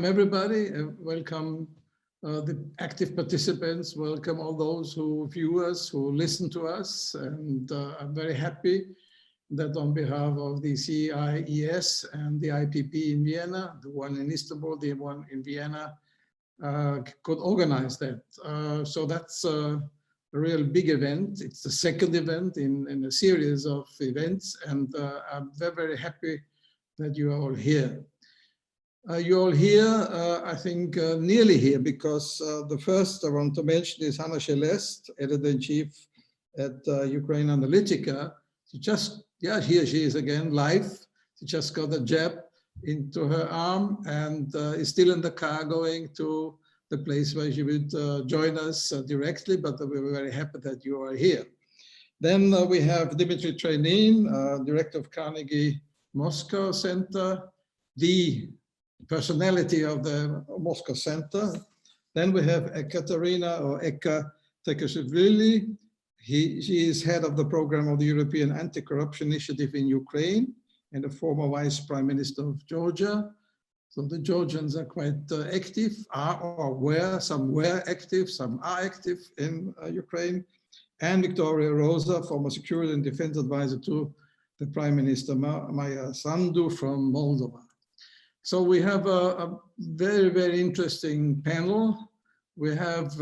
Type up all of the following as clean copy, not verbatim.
everybody. Welcome the active participants. Welcome all those who view us, who listen to us. And I'm very happy that on behalf of the CIES and the IPP in Vienna, the one in Istanbul, the one in Vienna, could organize that. So that's a real big event. It's the second event in a series of events, and I'm very, very happy that you are all here. You're all here, I think nearly here, because the first I want to mention is Hanna Shelest, editor-in-chief at Ukraine Analytica. She just, yeah, here she is again, live. She just got a jab into her arm and is still in the car going to the place where she would join us directly, but we're very happy that you are here. Then we have Dimitri Trenin, director of Carnegie Moscow Center, the personality of the Moscow Center. Then we have Ekaterina or Eka Tkeshelashvili. She is head of the program of the European Anti-Corruption Initiative in Ukraine and a former vice prime minister of Georgia. So the Georgians are quite active, some were active, some are active in Ukraine. And Victoria Rosa, former security and defense advisor to the Prime Minister Maia Sandu from Moldova. So we have a very, very interesting panel. We have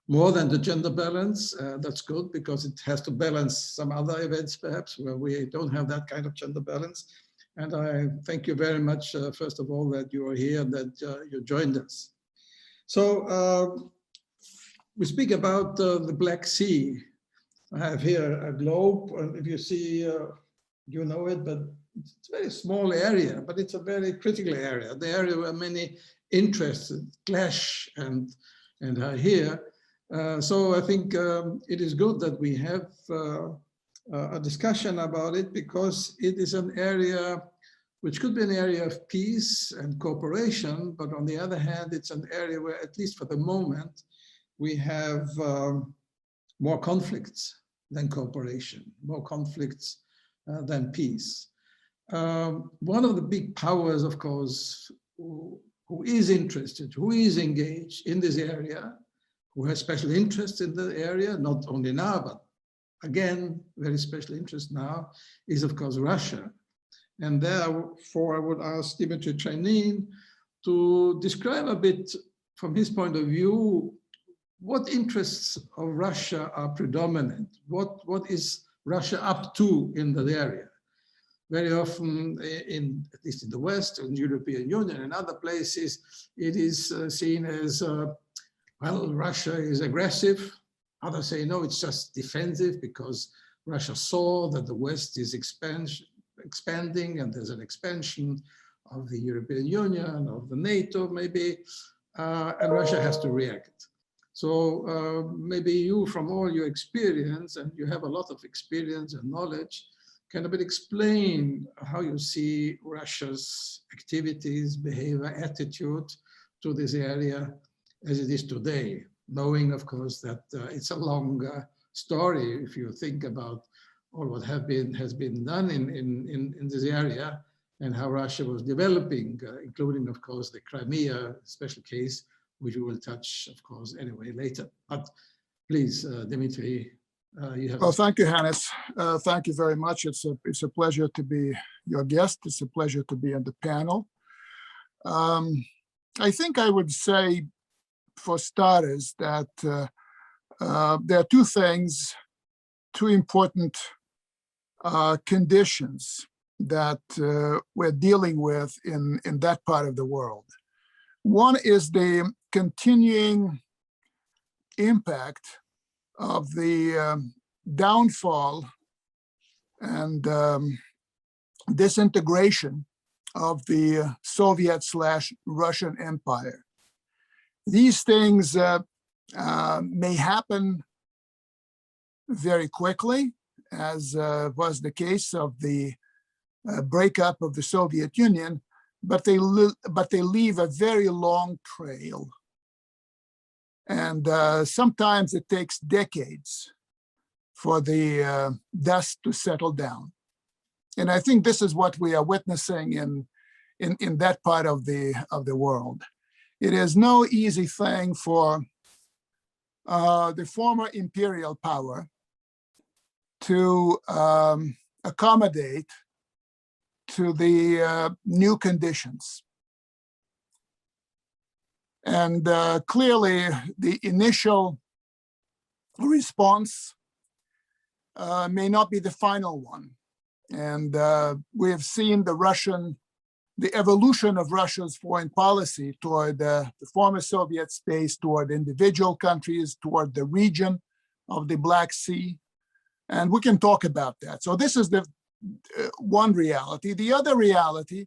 more than the gender balance. That's good because it has to balance some other events perhaps where we don't have that kind of gender balance. And I thank you very much, first of all, that you are here and that you joined us. So we speak about the Black Sea. I have here a globe, and if you see, you know it, but it's a very small area, but it's a very critical area, the area where many interests clash and are here. So I think it is good that we have a discussion about it, because it is an area which could be an area of peace and cooperation, but on the other hand, it's an area where, at least for the moment, we have more conflicts than cooperation, more conflicts than peace. One of the big powers, of course, who is interested, who is engaged in this area, who has special interest in the area, not only now, but again, very special interest now, is of course Russia. And therefore I would ask Dimitri Trenin to describe a bit from his point of view, what interests of Russia are predominant? What is Russia up to in that area? Very often, at least in the West, in the European Union and other places, it is seen as, well, Russia is aggressive. Others say, no, it's just defensive because Russia saw that the West is expanding and there's an expansion of the European Union, of the NATO maybe, and Russia has to react. So maybe you, from all your experience, and you have a lot of experience and knowledge, can a bit explain how you see Russia's activities, behavior, attitude to this area as it is today, knowing, of course, that it's a long story if you think about all what has been done in this area and how Russia was developing, including, of course, the Crimea special case, which we will touch, of course, anyway later. But please, Dimitri, you have. Well, thank you, Hannes. Thank you very much. It's a pleasure to be your guest. It's a pleasure to be on the panel. I think I would say, for starters, that there are two important conditions that we're dealing with in that part of the world. One is the continuing impact of the downfall and disintegration of the Soviet/Russian Empire. These things may happen very quickly, as was the case of the breakup of the Soviet Union, but they leave a very long trail. And sometimes it takes decades for the dust to settle down. And I think this is what we are witnessing in that part of the world. It is no easy thing for the former imperial power to accommodate to the new conditions. And clearly, the initial response may not be the final one. And we have seen the evolution of Russia's foreign policy toward the former Soviet space, toward individual countries, toward the region of the Black Sea. And we can talk about that. So this is the one reality. The other reality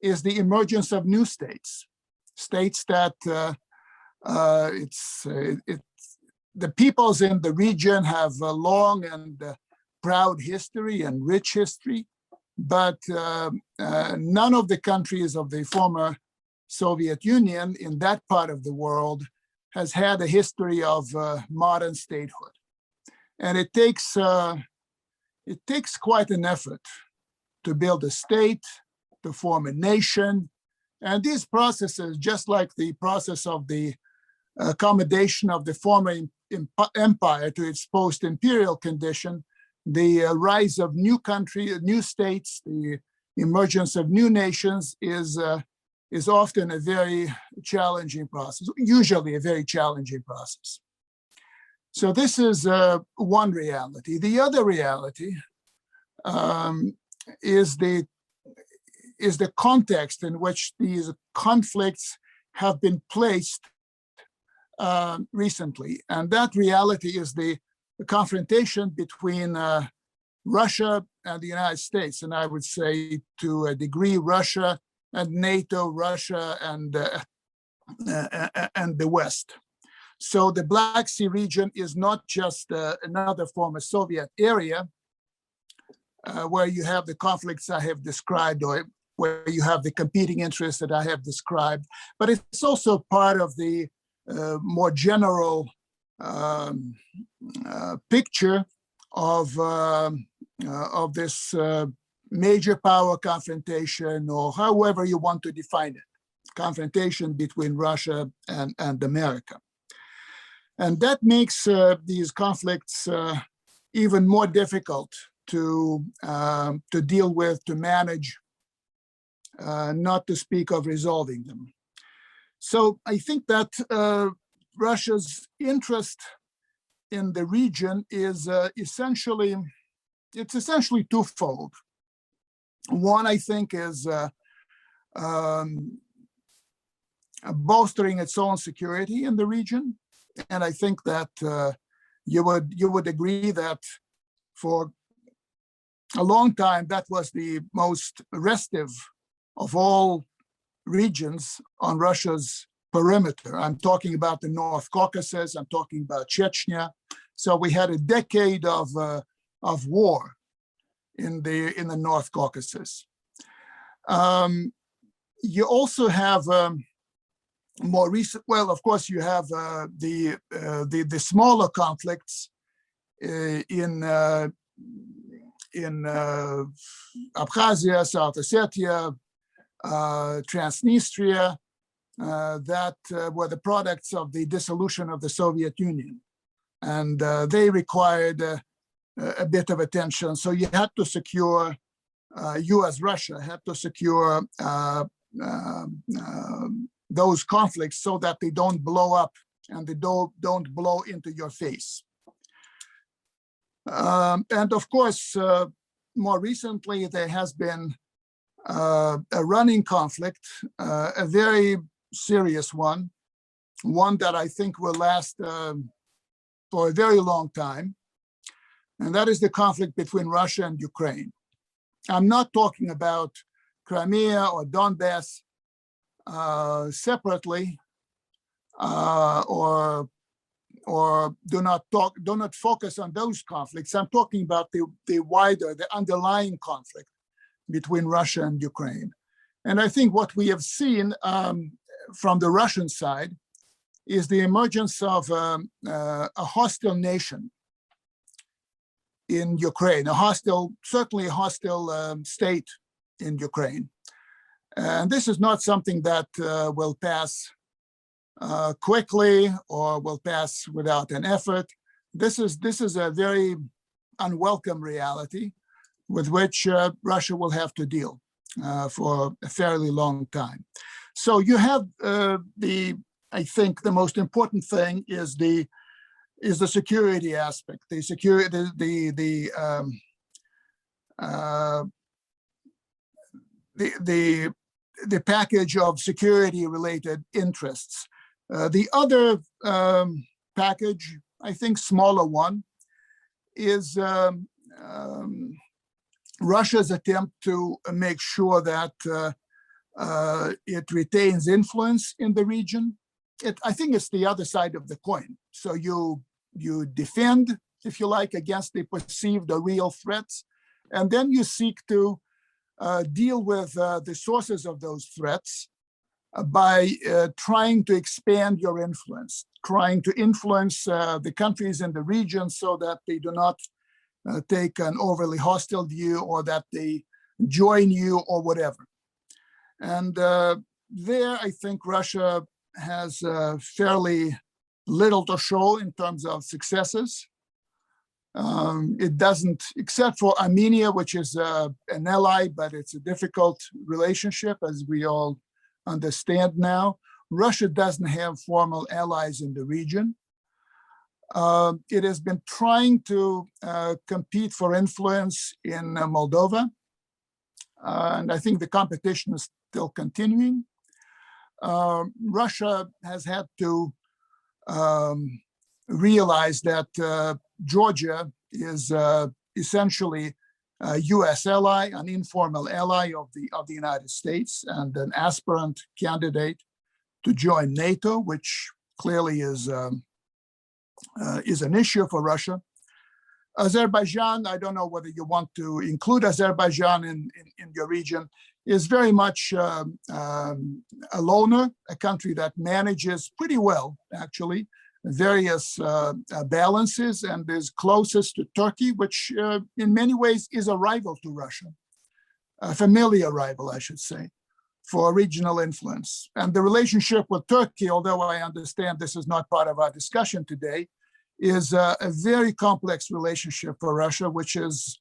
is the emergence of new states, states that the peoples in the region have a long and proud history and rich history, but none of the countries of the former Soviet Union in that part of the world has had a history of modern statehood. And it takes quite an effort to build a state, to form a nation. And these processes, just like the process of the accommodation of the former empire to its post-imperial condition, the rise of new countries, new states, the emergence of new nations is often a very challenging process, usually a very challenging process. So this is one reality. The other reality is the context in which these conflicts have been placed recently. And that reality is the confrontation between Russia and the United States. And I would say to a degree, Russia and NATO, Russia and the West. So the Black Sea region is not just another former Soviet area where you have the conflicts I have described, or where you have the competing interests that I have described, but it's also part of the more general picture of this major power confrontation, or however you want to define it, confrontation between Russia and America. And that makes these conflicts even more difficult to deal with, to manage, not to speak of resolving them. So I think that Russia's interest in the region is essentially twofold. One, I think, is bolstering its own security in the region. And I think that you would agree that for a long time, that was the most restive of all regions on Russia's perimeter. I'm talking about the North Caucasus, I'm talking about Chechnya. So we had a decade of war in the North Caucasus. You also have more recent, well, of course, you have the smaller conflicts in Abkhazia, South Ossetia, Transnistria, that were the products of the dissolution of the Soviet Union. And they required a bit of attention. So you had to secure, you as Russia had to secure those conflicts so that they don't blow up and they don't blow into your face. And of course, more recently, there has been a running conflict, a very serious one that I think will last for a very long time. And that is the conflict between Russia and Ukraine. I'm not talking about Crimea or Donbass separately, or do not focus on those conflicts. I'm talking about the wider, the underlying conflict between Russia and Ukraine. And I think what we have seen from the Russian side is the emergence of a hostile nation in Ukraine, certainly a hostile state in Ukraine. And this is not something that will pass quickly or will pass without an effort. This is a very unwelcome reality with which Russia will have to deal for a fairly long time. So you have I think the most important thing is the security aspect, the package of security-related interests. The other package, I think smaller one, is Russia's attempt to make sure that it retains influence in the region. I think it's the other side of the coin. So you defend, if you like, against the perceived or real threats, and then you seek to deal with the sources of those threats by trying to expand your influence, trying to influence the countries in the region so that they do not take an overly hostile view or that they join you or whatever. And there, I think Russia has fairly little to show in terms of successes. It doesn't, except for Armenia, which is an ally, but it's a difficult relationship, as we all understand now. Russia doesn't have formal allies in the region. It has been trying to compete for influence in Moldova, and I think the competition is still continuing. Russia has had to realize that Georgia is essentially a US ally, an informal ally of the United States, and an aspirant candidate to join NATO, which clearly is an issue for Russia. Azerbaijan, I don't know whether you want to include Azerbaijan in your region, is very much a loner, a country that manages pretty well, actually, various balances, and is closest to Turkey, which in many ways is a rival to Russia, a familiar rival, I should say, for regional influence. And the relationship with Turkey, although I understand this is not part of our discussion today, is a very complex relationship for Russia, which has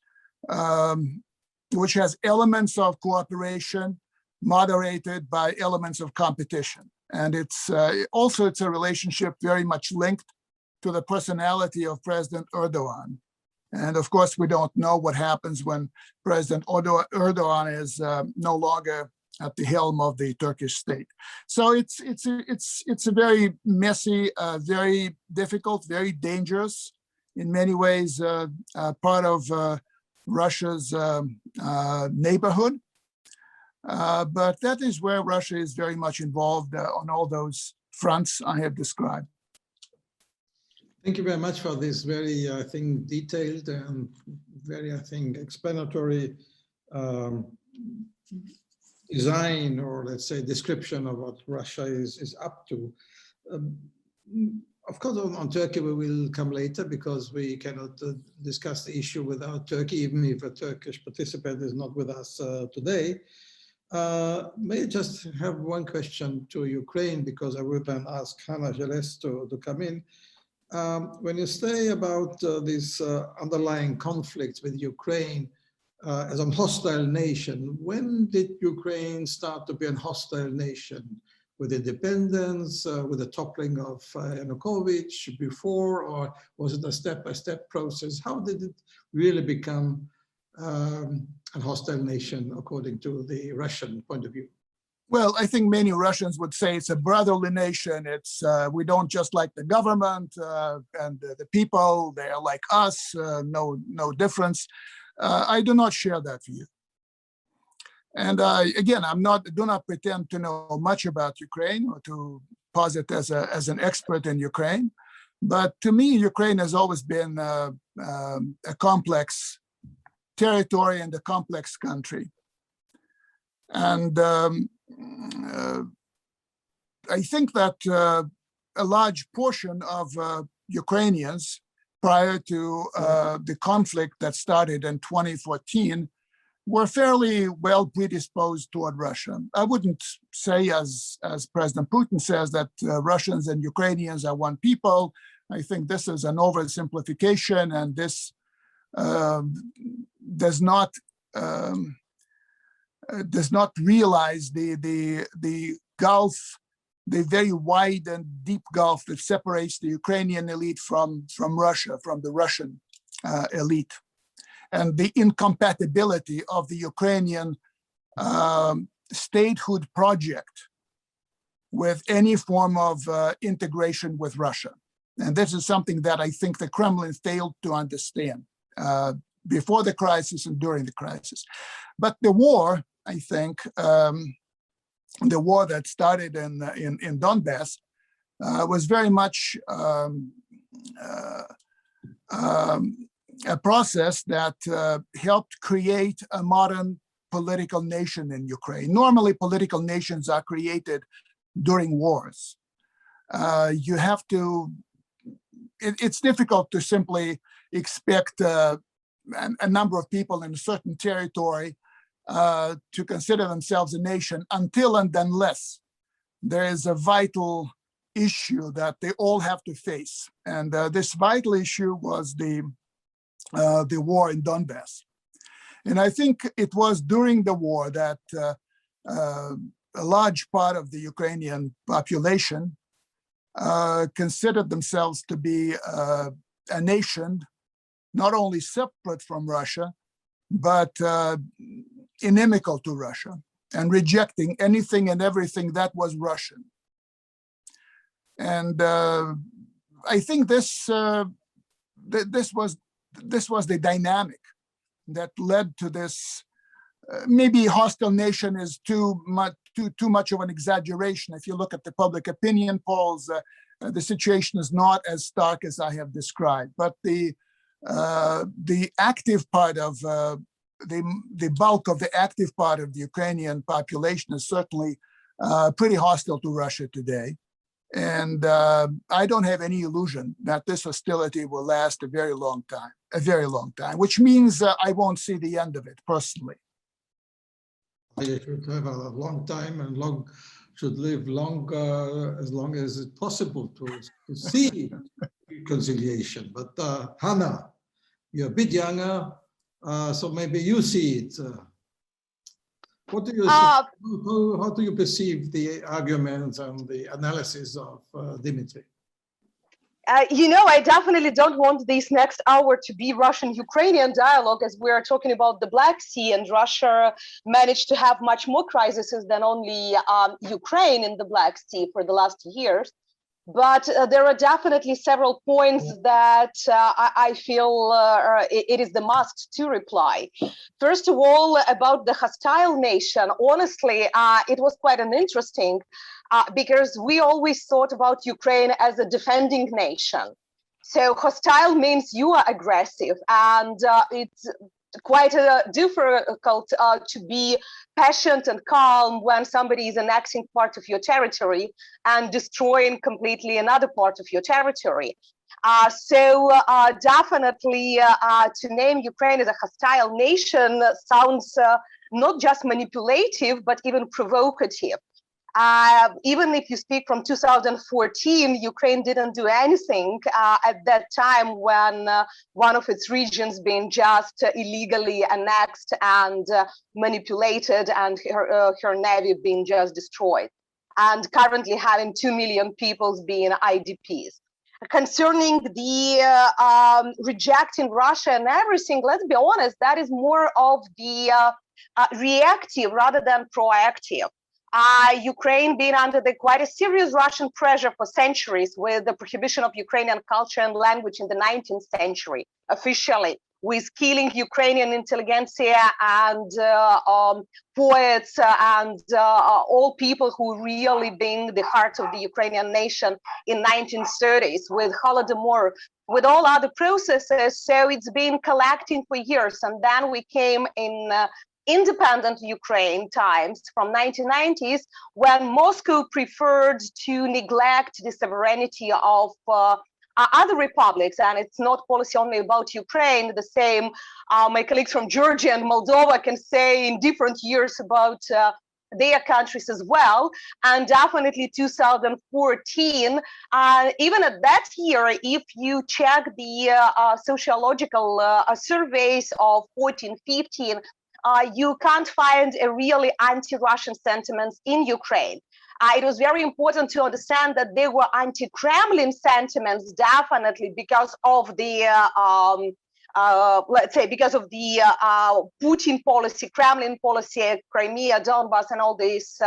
elements of cooperation moderated by elements of competition. And it's a relationship very much linked to the personality of President Erdogan. And of course, we don't know what happens when President Erdogan is no longer at the helm of the Turkish state. So it's a very messy, very difficult, very dangerous, in many ways, part of Russia's neighborhood. But that is where Russia is very much involved on all those fronts I have described. Thank you very much for this very, I think, detailed and very, I think, explanatory design, or let's say description of what Russia is up to. Of course, on Turkey we will come later, because we cannot discuss the issue without Turkey, even if a Turkish participant is not with us today. May I just have one question to Ukraine, because I will then ask Hanna, Shelest to come in. When you say about these underlying conflicts with Ukraine as a hostile nation, when did Ukraine start to be a hostile nation? With independence, with the toppling of Yanukovych before, or was it a step-by-step process? How did it really become a hostile nation according to the Russian point of view? Well, I think many Russians would say it's a brotherly nation. It's we don't just like the government and the people. They are like us. No difference. I do not share that view. And again, do not pretend to know much about Ukraine or to posit as an expert in Ukraine. But to me, Ukraine has always been a complex territory and a complex country. And I think that a large portion of Ukrainians prior to the conflict that started in 2014 were fairly well predisposed toward Russia. I wouldn't say, as President Putin says, that Russians and Ukrainians are one people. I think this is an oversimplification, and this does not realize the gulf, the very wide and deep gulf that separates the Ukrainian elite from Russia, from the Russian elite, and the incompatibility of the Ukrainian statehood project with any form of integration with Russia. And this is something that I think the Kremlin failed to understand before the crisis and during the crisis. But the war, I think, the war that started in Donbass was very much a process that helped create a modern political nation in Ukraine. Normally, political nations are created during wars. You have to, it's difficult to simply expect a number of people in a certain territory to consider themselves a nation until and unless there is a vital issue that they all have to face. And this vital issue was the war in Donbass. And I think it was during the war that a large part of the Ukrainian population considered themselves to be a nation, not only separate from Russia, but inimical to Russia and rejecting anything and everything that was Russian. And I think this was the dynamic that led to this. Maybe hostile nation is too much of an exaggeration. If you look at the public opinion polls, the situation is not as stark as I have described. But the active part of the bulk of the active part of the Ukrainian population is certainly pretty hostile to Russia today. And I don't have any illusion that this hostility will last a very long time, which means I won't see the end of it personally. You should have a long time and should live as long as it's possible to see reconciliation. But Hanna, you're a bit younger, so maybe you see it. What do you how do you perceive the arguments and the analysis of Dimitri? I definitely don't want this next hour to be Russian-Ukrainian dialogue, as we're talking about the Black Sea, and Russia managed to have much more crises than only Ukraine in the Black Sea for the last years. But there are definitely several points that I feel it is the must to reply. First of all, about the hostile nation, honestly, it was quite an interesting because we always thought about Ukraine as a defending nation. So hostile means you are aggressive, and it's quite difficult to be patient and calm when somebody is annexing part of your territory and destroying completely another part of your territory. So definitely to name Ukraine as a hostile nation sounds not just manipulative, but even provocative. Even if you speak from 2014, Ukraine didn't do anything at that time when one of its regions being just illegally annexed and manipulated, and her navy being just destroyed, and currently having 2 million people being IDPs. Concerning the rejecting Russia and everything, let's be honest, that is more of the reactive rather than proactive. Ukraine being under quite a serious Russian pressure for centuries, with the prohibition of Ukrainian culture and language in the 19th century, officially, with killing Ukrainian intelligentsia and poets and all people who really being the heart of the Ukrainian nation in 1930s, with Holodomor, with all other processes. So it's been collecting for years. And then we came in independent Ukraine times from 1990s, when Moscow preferred to neglect the sovereignty of other republics, and it's not policy only about Ukraine. The same my colleagues from Georgia and Moldova can say in different years about their countries as well. And definitely 2014, even at that year, if you check the sociological surveys of 14, 15, you can't find a really anti-Russian sentiments in Ukraine. It was very important to understand that there were anti-Kremlin sentiments, definitely because of the let's say, because of the Putin policy, Kremlin policy, Crimea, Donbass, and all these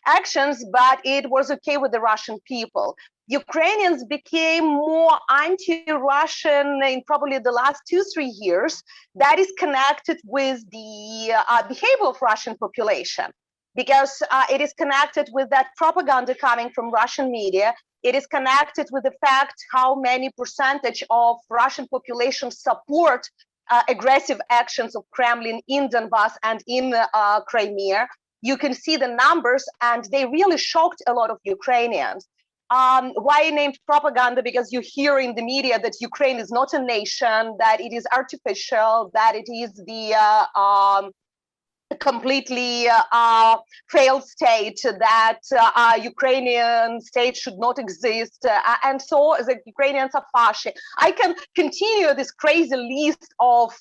actions, but it was okay with the Russian people. Ukrainians became more anti-Russian in probably the last 2-3 years. That is connected with the behavior of Russian population, because it is connected with that propaganda coming from Russian media. It is connected with the fact how many percentage of Russian population support aggressive actions of Kremlin in Donbass and in Crimea. You can see the numbers, and they really shocked a lot of Ukrainians. Why I named propaganda? Because you hear in the media that Ukraine is not a nation, that it is artificial, that it is the completely failed state, that Ukrainian state should not exist, and so the Ukrainians are fascist. I can continue this crazy list of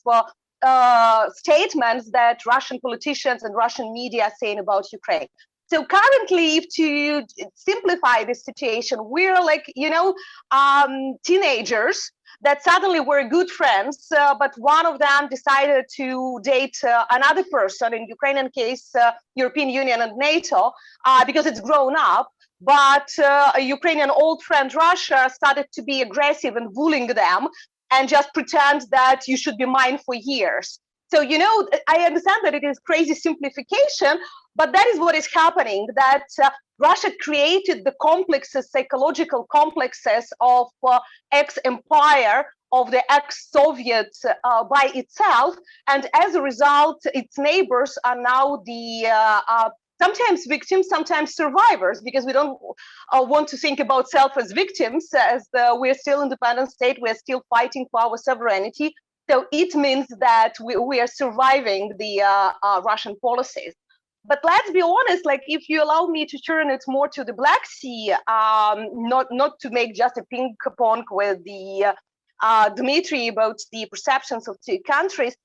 statements that Russian politicians and Russian media are saying about Ukraine. So currently, if to simplify this situation, we're like, teenagers that suddenly were good friends, but one of them decided to date another person, in Ukrainian case, European Union and NATO, because it's grown up. But a Ukrainian old friend, Russia, started to be aggressive and bullying them and just pretend that you should be mine for years. So, I understand that it is crazy simplification, but that is what is happening, that Russia created the complexes, psychological complexes of ex-empire, of the ex-Soviet by itself. And as a result, its neighbors are now the sometimes victims, sometimes survivors, because we don't want to think about self as victims, as we're still independent state, we're still fighting for our sovereignty. So it means that we are surviving the Russian policies. But let's be honest, like, if you allow me to turn it more to the Black Sea, not to make just a ping pong with the Dimitri about the perceptions of two countries.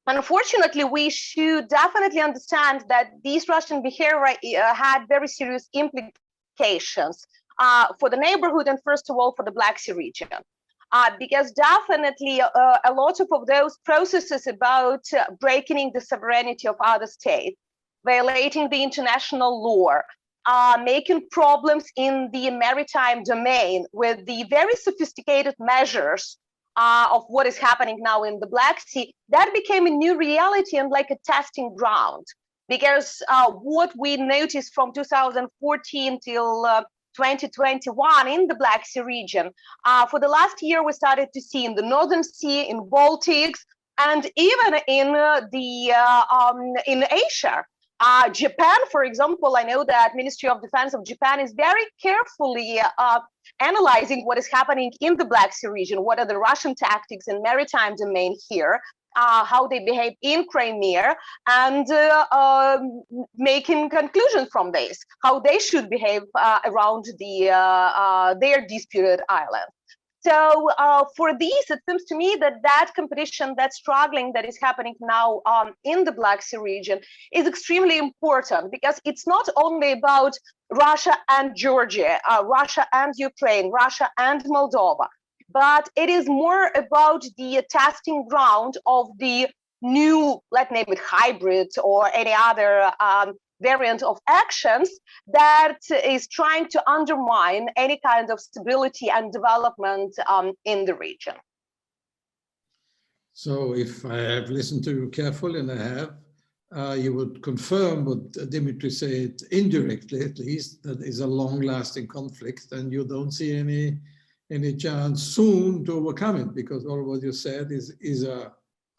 Unfortunately, we should definitely understand that this Russian behavior had very serious implications for the neighborhood and, first of all, for the Black Sea region. Because definitely a lot of those processes about breaking the sovereignty of other states, violating the international law, making problems in the maritime domain with the very sophisticated measures of what is happening now in the Black Sea, that became a new reality and like a testing ground. Because what we noticed from 2014 till 2021 in the Black Sea region, for the last year, we started to see in the Northern Sea, in Baltics, and even in in Asia. Japan, for example, I know that Ministry of Defense of Japan is very carefully analyzing what is happening in the Black Sea region, what are the Russian tactics in maritime domain here, how they behave in Crimea, and making conclusions from this, how they should behave around their disputed island. So for these, it seems to me that that competition, that struggling that is happening now in the Black Sea region is extremely important, because it's not only about Russia and Georgia, Russia and Ukraine, Russia and Moldova, but it is more about the testing ground of the new, let's name it hybrid or any other variant of actions that is trying to undermine any kind of stability and development in the region. So if I have listened to you carefully, and I have, you would confirm what Dimitri said indirectly, at least, that is a long-lasting conflict, and you don't see any chance soon to overcome it, because all what you said is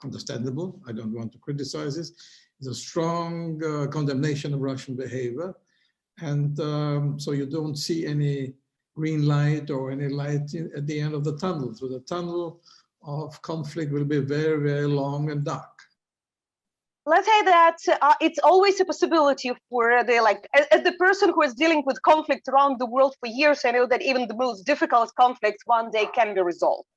understandable. I don't want to criticize this. It's a strong condemnation of Russian behavior. And so you don't see any green light or any light at the end of the tunnel. So the tunnel of conflict will be very, very long and dark. Let's say that it's always a possibility for the, like, as the person who is dealing with conflict around the world for years, I know that even the most difficult conflicts one day can be resolved.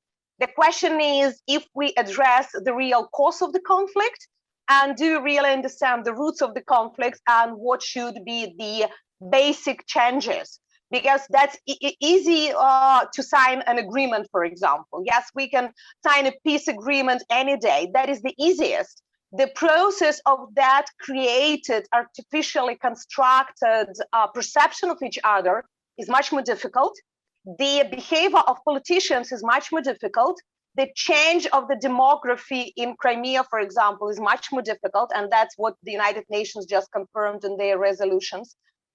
The question is if we address the real cause of the conflict and do really understand the roots of the conflicts and what should be the basic changes. Because that's easy to sign an agreement, for example. Yes, we can sign a peace agreement any day. That is the easiest. The process of that created, artificially constructed perception of each other is much more difficult. The behavior of politicians is much more difficult. The change of the demography in Crimea, for example, is much more difficult. And that's what the United Nations just confirmed in their resolutions.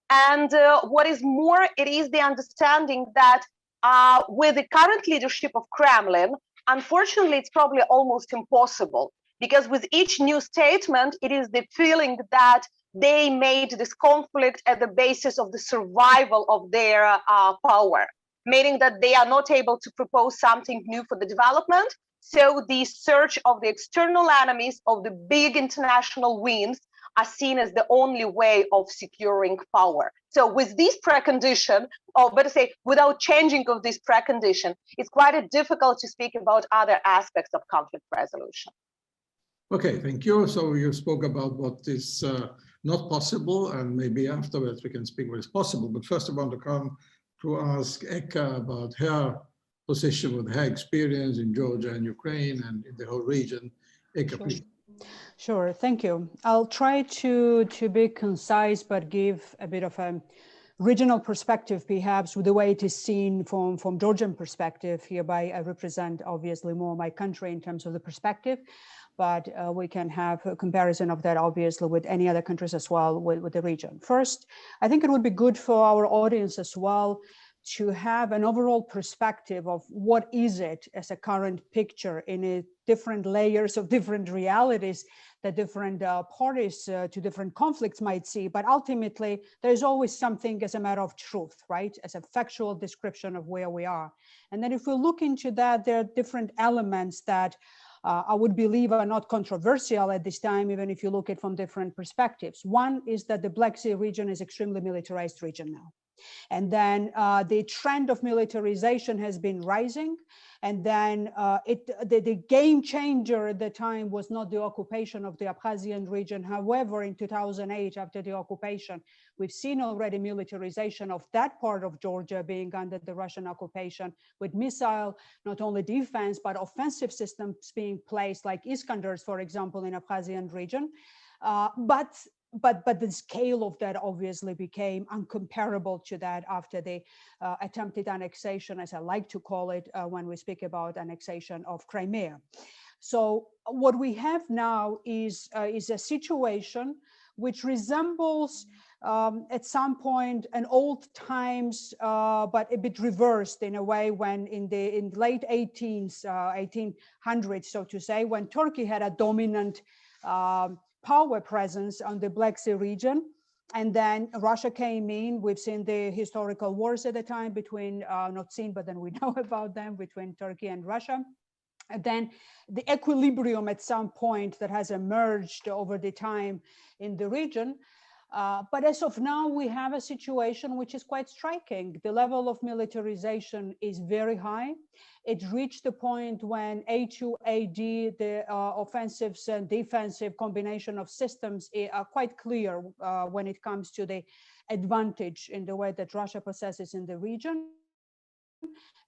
And what is more, it is the understanding that with the current leadership of Kremlin, unfortunately, it's probably almost impossible. Because with each new statement, it is the feeling that they made this conflict at the basis of the survival of their power, meaning that they are not able to propose something new for the development. So the search of the external enemies of the big international wins are seen as the only way of securing power. So with this precondition, or better say, without changing of this precondition, it's quite difficult to speak about other aspects of conflict resolution. Okay, thank you. So you spoke about what is not possible, and maybe afterwards we can speak what is possible. But first I want to come to ask Eka about her position with her experience in Georgia and Ukraine and in the whole region. Eka, Sure. please. Sure, thank you. I'll try to be concise, but give a bit of a regional perspective, perhaps, with the way it is seen from Georgian perspective. Hereby, I represent obviously more my country in terms of the perspective, but we can have a comparison of that obviously with any other countries as well with the region. First, I think it would be good for our audience as well to have an overall perspective of what is it as a current picture in a different layers of different realities that different parties to different conflicts might see. But ultimately, there's always something as a matter of truth, right? As a factual description of where we are. And then if we look into that, there are different elements that I would believe are not controversial at this time, even if you look at from different perspectives. One is that the Black Sea region is extremely militarized region now. And then the trend of militarization has been rising. And then the game changer at the time was not the occupation of the Abkhazian region. However, in 2008, after the occupation, we've seen already militarization of that part of Georgia being under the Russian occupation with missile, not only defense, but offensive systems being placed like Iskanders, for example, in Abkhazian region. But the scale of that obviously became uncomparable to that after the attempted annexation, as I like to call it, when we speak about annexation of Crimea. So what we have now is a situation which resembles at some point an old times, but a bit reversed in a way when in late 1800s, so to say, when Turkey had a dominant power presence on the Black Sea region. And then Russia came in. We've seen the historical wars at the time between, not seen, but then we know about them, between Turkey and Russia. And then the equilibrium at some point that has emerged over the time in the region. But as of now, we have a situation which is quite striking. The level of militarization is very high. It reached the point when A2AD, the offensives and defensive combination of systems are quite clear when it comes to the advantage in the way that Russia possesses in the region.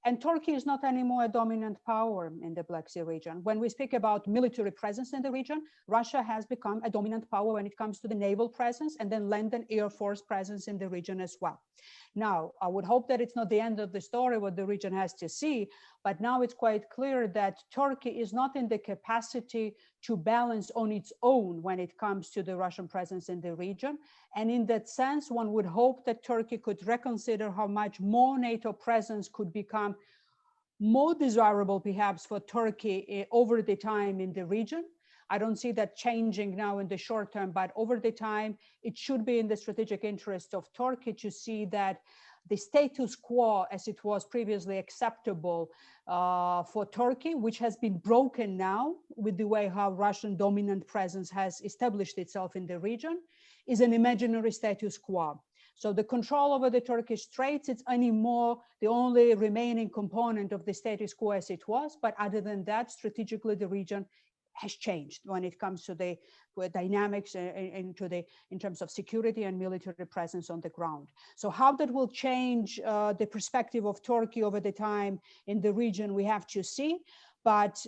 And Turkey is not anymore a dominant power in the Black Sea region. When we speak about military presence in the region, Russia has become a dominant power when it comes to the naval presence and then land and air force presence in the region as well. Now, I would hope that it's not the end of the story what the region has to see, but now it's quite clear that Turkey is not in the capacity to balance on its own when it comes to the Russian presence in the region. And in that sense, one would hope that Turkey could reconsider how much more NATO presence could become more desirable, perhaps, for Turkey over the time in the region. I don't see that changing now in the short term, but over the time, it should be in the strategic interest of Turkey to see that the status quo as it was previously acceptable for Turkey, which has been broken now with the way how Russian dominant presence has established itself in the region, is an imaginary status quo. So the control over the Turkish Straits, it's anymore the only remaining component of the status quo as it was. But other than that, strategically, the region has changed when it comes to the dynamics in terms of security and military presence on the ground. So how that will change the perspective of Turkey over the time in the region, we have to see. But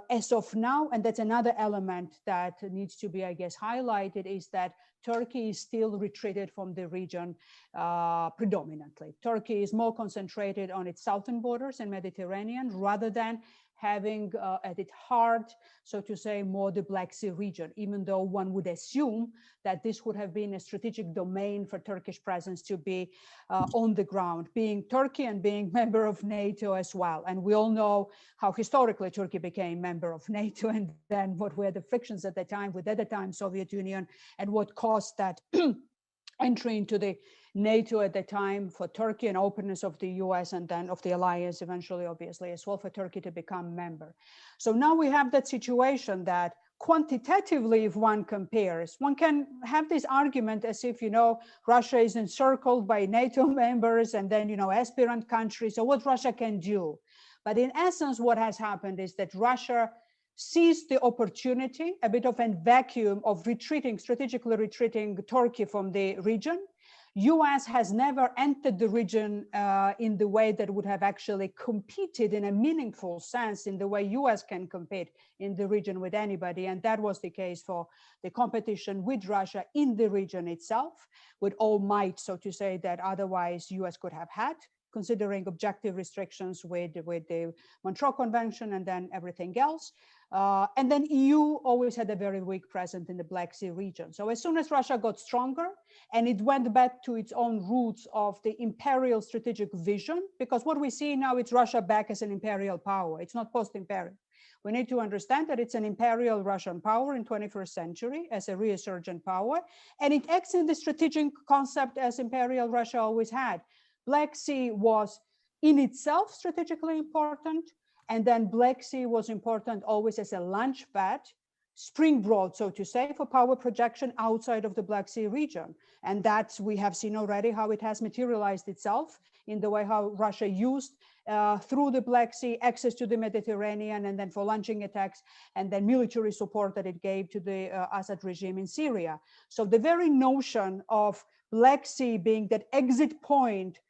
as of now, and that's another element that needs to be, I guess, highlighted, is that Turkey is still retreated from the region predominantly. Turkey is more concentrated on its southern borders and Mediterranean rather than having at its heart, so to say, more the Black Sea region, even though one would assume that this would have been a strategic domain for Turkish presence to be on the ground, being Turkey and being member of NATO as well. And we all know how historically Turkey became member of NATO, and then what were the frictions at the time with, at the time, Soviet Union, and what caused that entry into the NATO at the time for Turkey, and openness of the US and then of the alliance eventually, obviously, as well, for Turkey to become member. So now we have that situation that quantitatively, if one compares, one can have this argument as if, you know, Russia is encircled by NATO members and then, you know, aspirant countries, so what Russia can do. But in essence, what has happened is that Russia seized the opportunity, a bit of a vacuum of retreating, strategically retreating Turkey from the region. US has never entered the region in the way that would have actually competed in a meaningful sense, in the way US can compete in the region with anybody. And that was the case for the competition with Russia in the region itself, with all might, so to say, that otherwise US could have had, considering objective restrictions with the Montreux Convention and then everything else. And then EU always had a very weak presence in the Black Sea region. So as soon as Russia got stronger and it went back to its own roots of the imperial strategic vision, because what we see now, it's Russia back as an imperial power. It's not post-imperial. We need to understand that it's an imperial Russian power in 21st century as a resurgent power, and it acts in the strategic concept as imperial Russia always had. Black Sea was in itself strategically important, and then Black Sea was important always as a launch pad, springboard, so to say, for power projection outside of the Black Sea region. And that's, we have seen already how it has materialized itself in the way how Russia used through the Black Sea access to the Mediterranean, and then for launching attacks, and then military support that it gave to the Assad regime in Syria. So the very notion of Black Sea being that exit point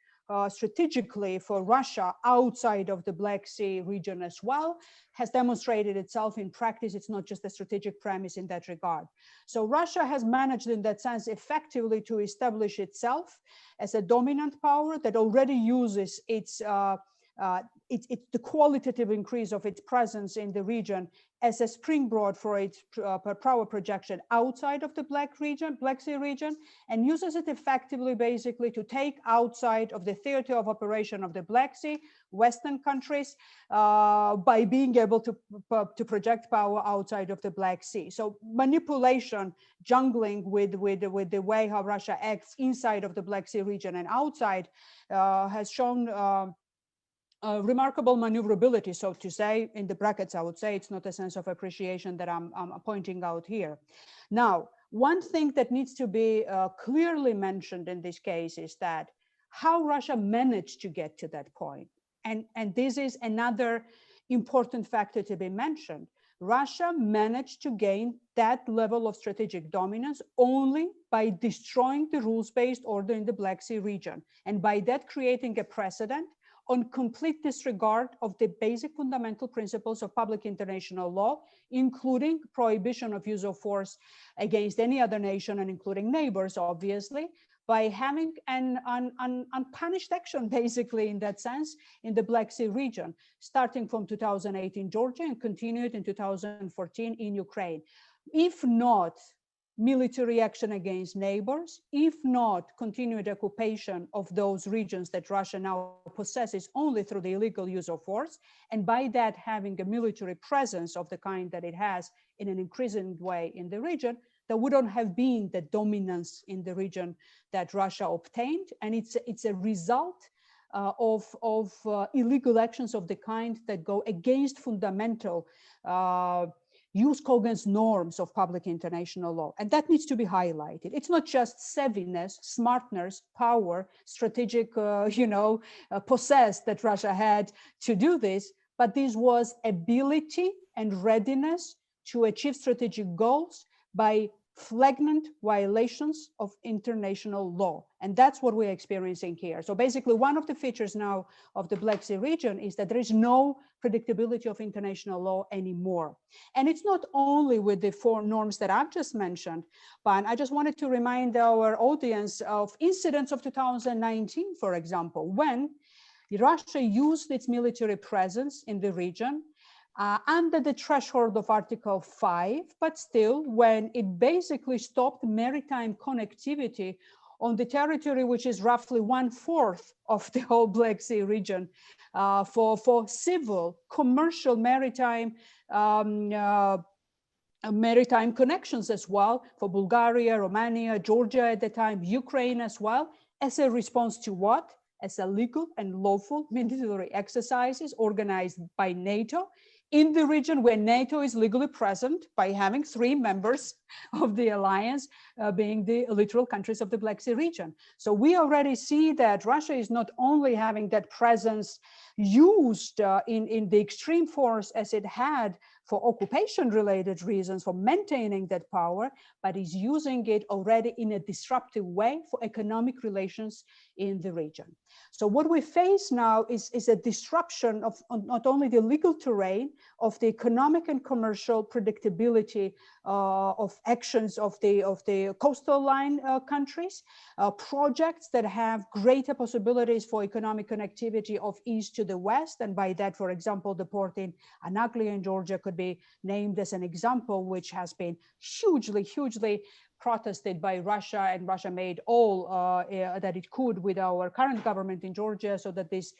strategically for Russia outside of the Black Sea region as well has demonstrated itself in practice. It's not just a strategic premise in that regard. So Russia has managed in that sense effectively to establish itself as a dominant power that already uses its the qualitative increase of its presence in the region as a springboard for its power projection outside of the Black Sea region, and uses it effectively basically to take outside of the theater of operation of the Black Sea, Western countries, by being able to project power outside of the Black Sea. So manipulation, jungling with the way how Russia acts inside of the Black Sea region and outside has shown remarkable maneuverability, so to say, in the brackets. I would say it's not a sense of appreciation that I'm pointing out here. Now, one thing that needs to be clearly mentioned in this case is that how Russia managed to get to that point. And this is another important factor to be mentioned. Russia managed to gain that level of strategic dominance only by destroying the rules-based order in the Black Sea region, and by that creating a precedent on complete disregard of the basic fundamental principles of public international law, including prohibition of use of force against any other nation, and including neighbors, obviously, by having an unpunished action, basically, in that sense, in the Black Sea region, starting from 2008 in Georgia and continued in 2014 in Ukraine. If not military action against neighbors, if not continued occupation of those regions that Russia now possesses only through the illegal use of force, and by that having a military presence of the kind that it has in an increasing way in the region, there wouldn't have been the dominance in the region that Russia obtained. And it's a result of illegal actions of the kind that go against fundamental use Kogan's norms of public international law. And that needs to be highlighted. It's not just savviness, smartness, power, strategic, possess that Russia had to do this, but this was ability and readiness to achieve strategic goals by flagrant violations of international law. And that's what we're experiencing here. So basically, one of the features now of the Black Sea region is that there is no predictability of international law anymore. And it's not only with the four norms that I've just mentioned, but I just wanted to remind our audience of incidents of 2019, for example, when Russia used its military presence in the region under the threshold of Article 5, but still when it basically stopped maritime connectivity on the territory, which is roughly 1/4 of the whole Black Sea region, for civil, commercial maritime connections as well, for Bulgaria, Romania, Georgia at the time, Ukraine as well, as a response to what? As illegal and lawful military exercises organized by NATO in the region where NATO is legally present by having 3 members of the alliance being the literal countries of the Black Sea region. So we already see that Russia is not only having that presence used in the extreme force as it had for occupation-related reasons, for maintaining that power, but is using it already in a disruptive way for economic relations in the region. So what we face now is a disruption of not only the legal terrain, of the economic and commercial predictability of actions of the coastal line countries, projects that have greater possibilities for economic connectivity of east to the west. And by that, for example, the port in Anaglia in Georgia could be named as an example, which has been hugely protested by Russia, and Russia made all that it could with our current government in Georgia so that this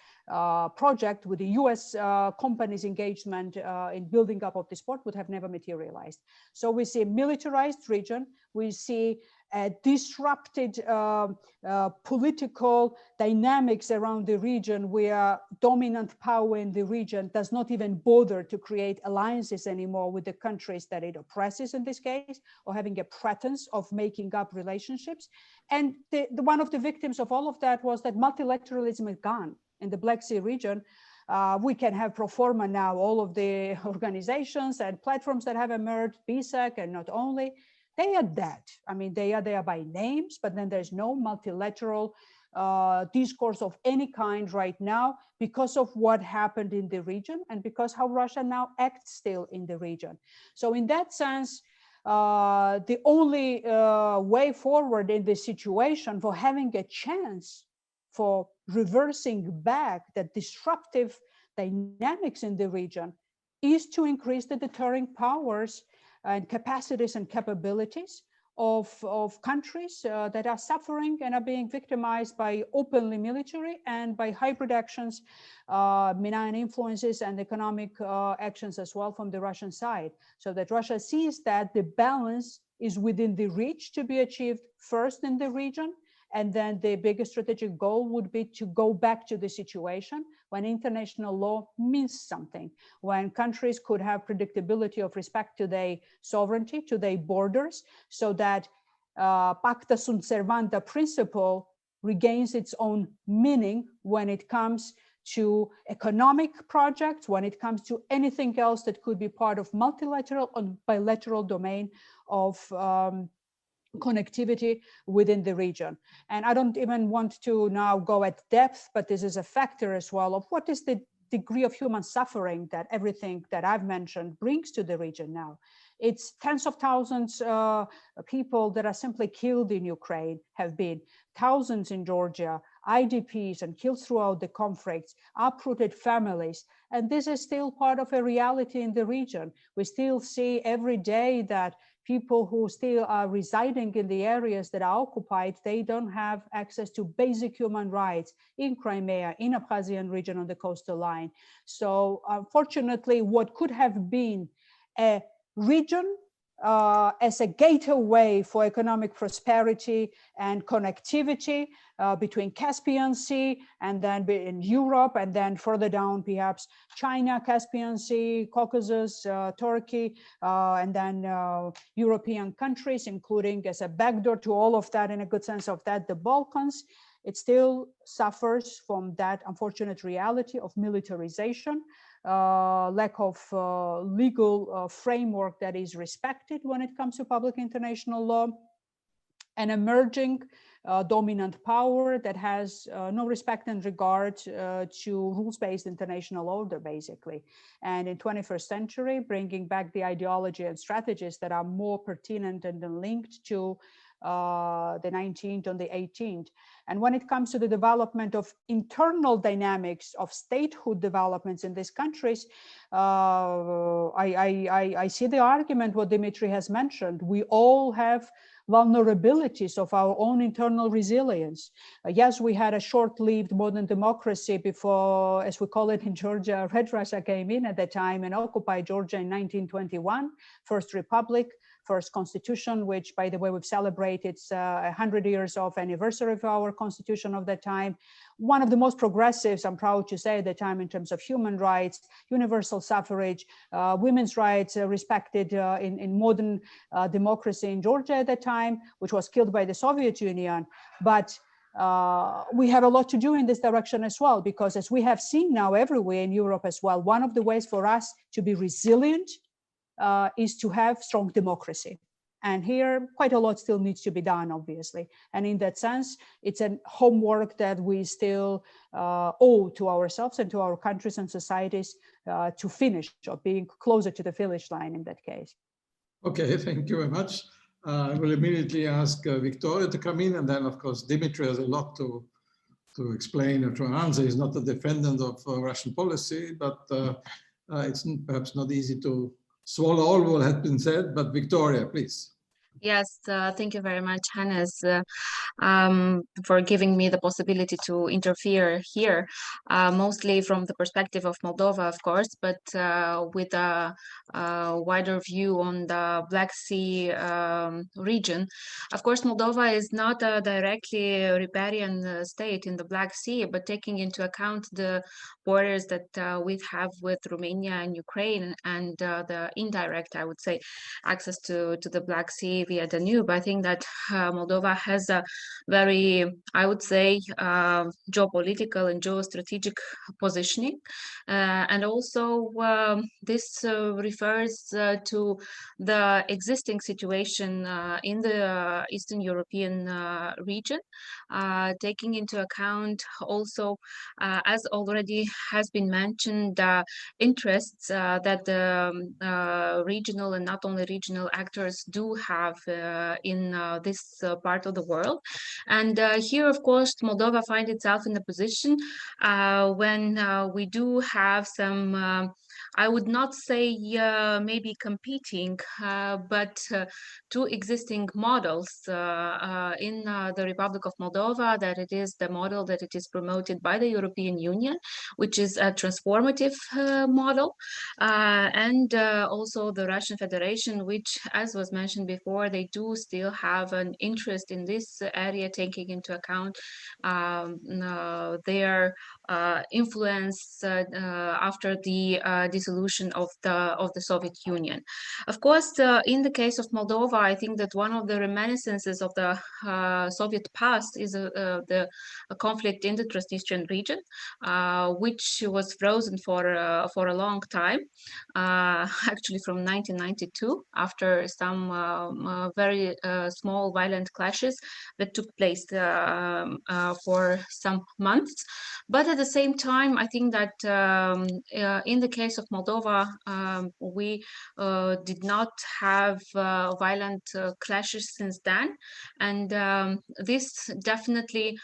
project with the US companies' engagement in building up of this port would have never materialized. So we see a militarized region, we see disrupted political dynamics around the region where dominant power in the region does not even bother to create alliances anymore with the countries that it oppresses in this case, or having a pretense of making up relationships. And one of the victims of all of that was that multilateralism is gone in the Black Sea region. We can have pro forma now all of the organizations and platforms that have emerged, BSEC and not only. They are dead. I mean, they are there by names, but then there's no multilateral discourse of any kind right now because of what happened in the region and because how Russia now acts still in the region. So in that sense, the only way forward in this situation for having a chance for reversing back the disruptive dynamics in the region is to increase the deterring powers and capacities and capabilities of countries that are suffering and are being victimized by openly military and by hybrid actions, benign influences and economic actions as well from the Russian side. So that Russia sees that the balance is within the reach to be achieved first in the region. And then the biggest strategic goal would be to go back to the situation when international law means something, when countries could have predictability of respect to their sovereignty, to their borders, so that pacta sunt servanda principle regains its own meaning when it comes to economic projects, when it comes to anything else that could be part of multilateral and bilateral domain of connectivity within the region. And I don't even want to now go at depth, but this is a factor as well of what is the degree of human suffering that everything that I've mentioned brings to the region now. It's tens of thousands of people that are simply killed in Ukraine, have been thousands in Georgia, IDPs and killed throughout the conflicts, uprooted families. And this is still part of a reality in the region. We still see every day that people who still are residing in the areas that are occupied, they don't have access to basic human rights in Crimea, in Abkhazian region on the coastal line. So unfortunately, what could have been a region as a gateway for economic prosperity and connectivity between Caspian Sea and then in Europe, and then further down perhaps China, Caspian Sea, Caucasus, Turkey, and then European countries, including as a backdoor to all of that, in a good sense of that, the Balkans. It still suffers from that unfortunate reality of militarization, lack of legal framework that is respected when it comes to public international law, an emerging dominant power that has no respect and regard to rules-based international order, basically. And in 21st century, bringing back the ideology and strategies that are more pertinent and linked to the 19th and the 18th. And when it comes to the development of internal dynamics of statehood developments in these countries, I see the argument what Dimitri has mentioned. We all have vulnerabilities of our own internal resilience. Yes, we had a short-lived modern democracy before, as we call it in Georgia, Red Russia came in at that time and occupied Georgia in 1921, First Republic, first constitution, which, by the way, we've celebrated 100 years of anniversary of our constitution of that time. One of the most progressives, I'm proud to say, at the time in terms of human rights, universal suffrage, women's rights respected in modern democracy in Georgia at that time, which was killed by the Soviet Union. But we have a lot to do in this direction as well, because as we have seen now everywhere in Europe as well, one of the ways for us to be resilient is to have strong democracy. And here, quite a lot still needs to be done, obviously. And in that sense, it's a homework that we still owe to ourselves and to our countries and societies to finish, or being closer to the finish line in that case. Okay, thank you very much. I will immediately ask Victoria to come in, and then, of course, Dimitri has a lot to explain or to answer. He's not a defendant of Russian policy, but it's perhaps not easy to swallow all what had been said, but Victoria, please. Yes, thank you very much, Hannes, for giving me the possibility to interfere here, mostly from the perspective of Moldova, of course, but with a wider view on the Black Sea region. Of course, Moldova is not a directly riparian state in the Black Sea, but taking into account the borders that we have with Romania and Ukraine, and the indirect, I would say, access to the Black Sea via Danube, I think that Moldova has a very, I would say, geopolitical and geostrategic positioning. And also this refers to the existing situation in the Eastern European region, taking into account also, as already has been mentioned, the interests that the regional and not only regional actors do have in this part of the world. And here, of course, Moldova finds itself in a position when we do have some I would not say maybe competing, but two existing models in the Republic of Moldova, that it is the model that it is promoted by the European Union, which is a transformative model, and also the Russian Federation, which, as was mentioned before, they do still have an interest in this area, taking into account their influence after the dissolution of the Soviet Union. Of course, in the case of Moldova, I think that one of the reminiscences of the Soviet past is the conflict in the Transnistrian region, which was frozen for a long time, actually from 1992, after some very small violent clashes that took place for some months. But at the same time, I think that in the case of Moldova, we did not have violent clashes since then. And this definitely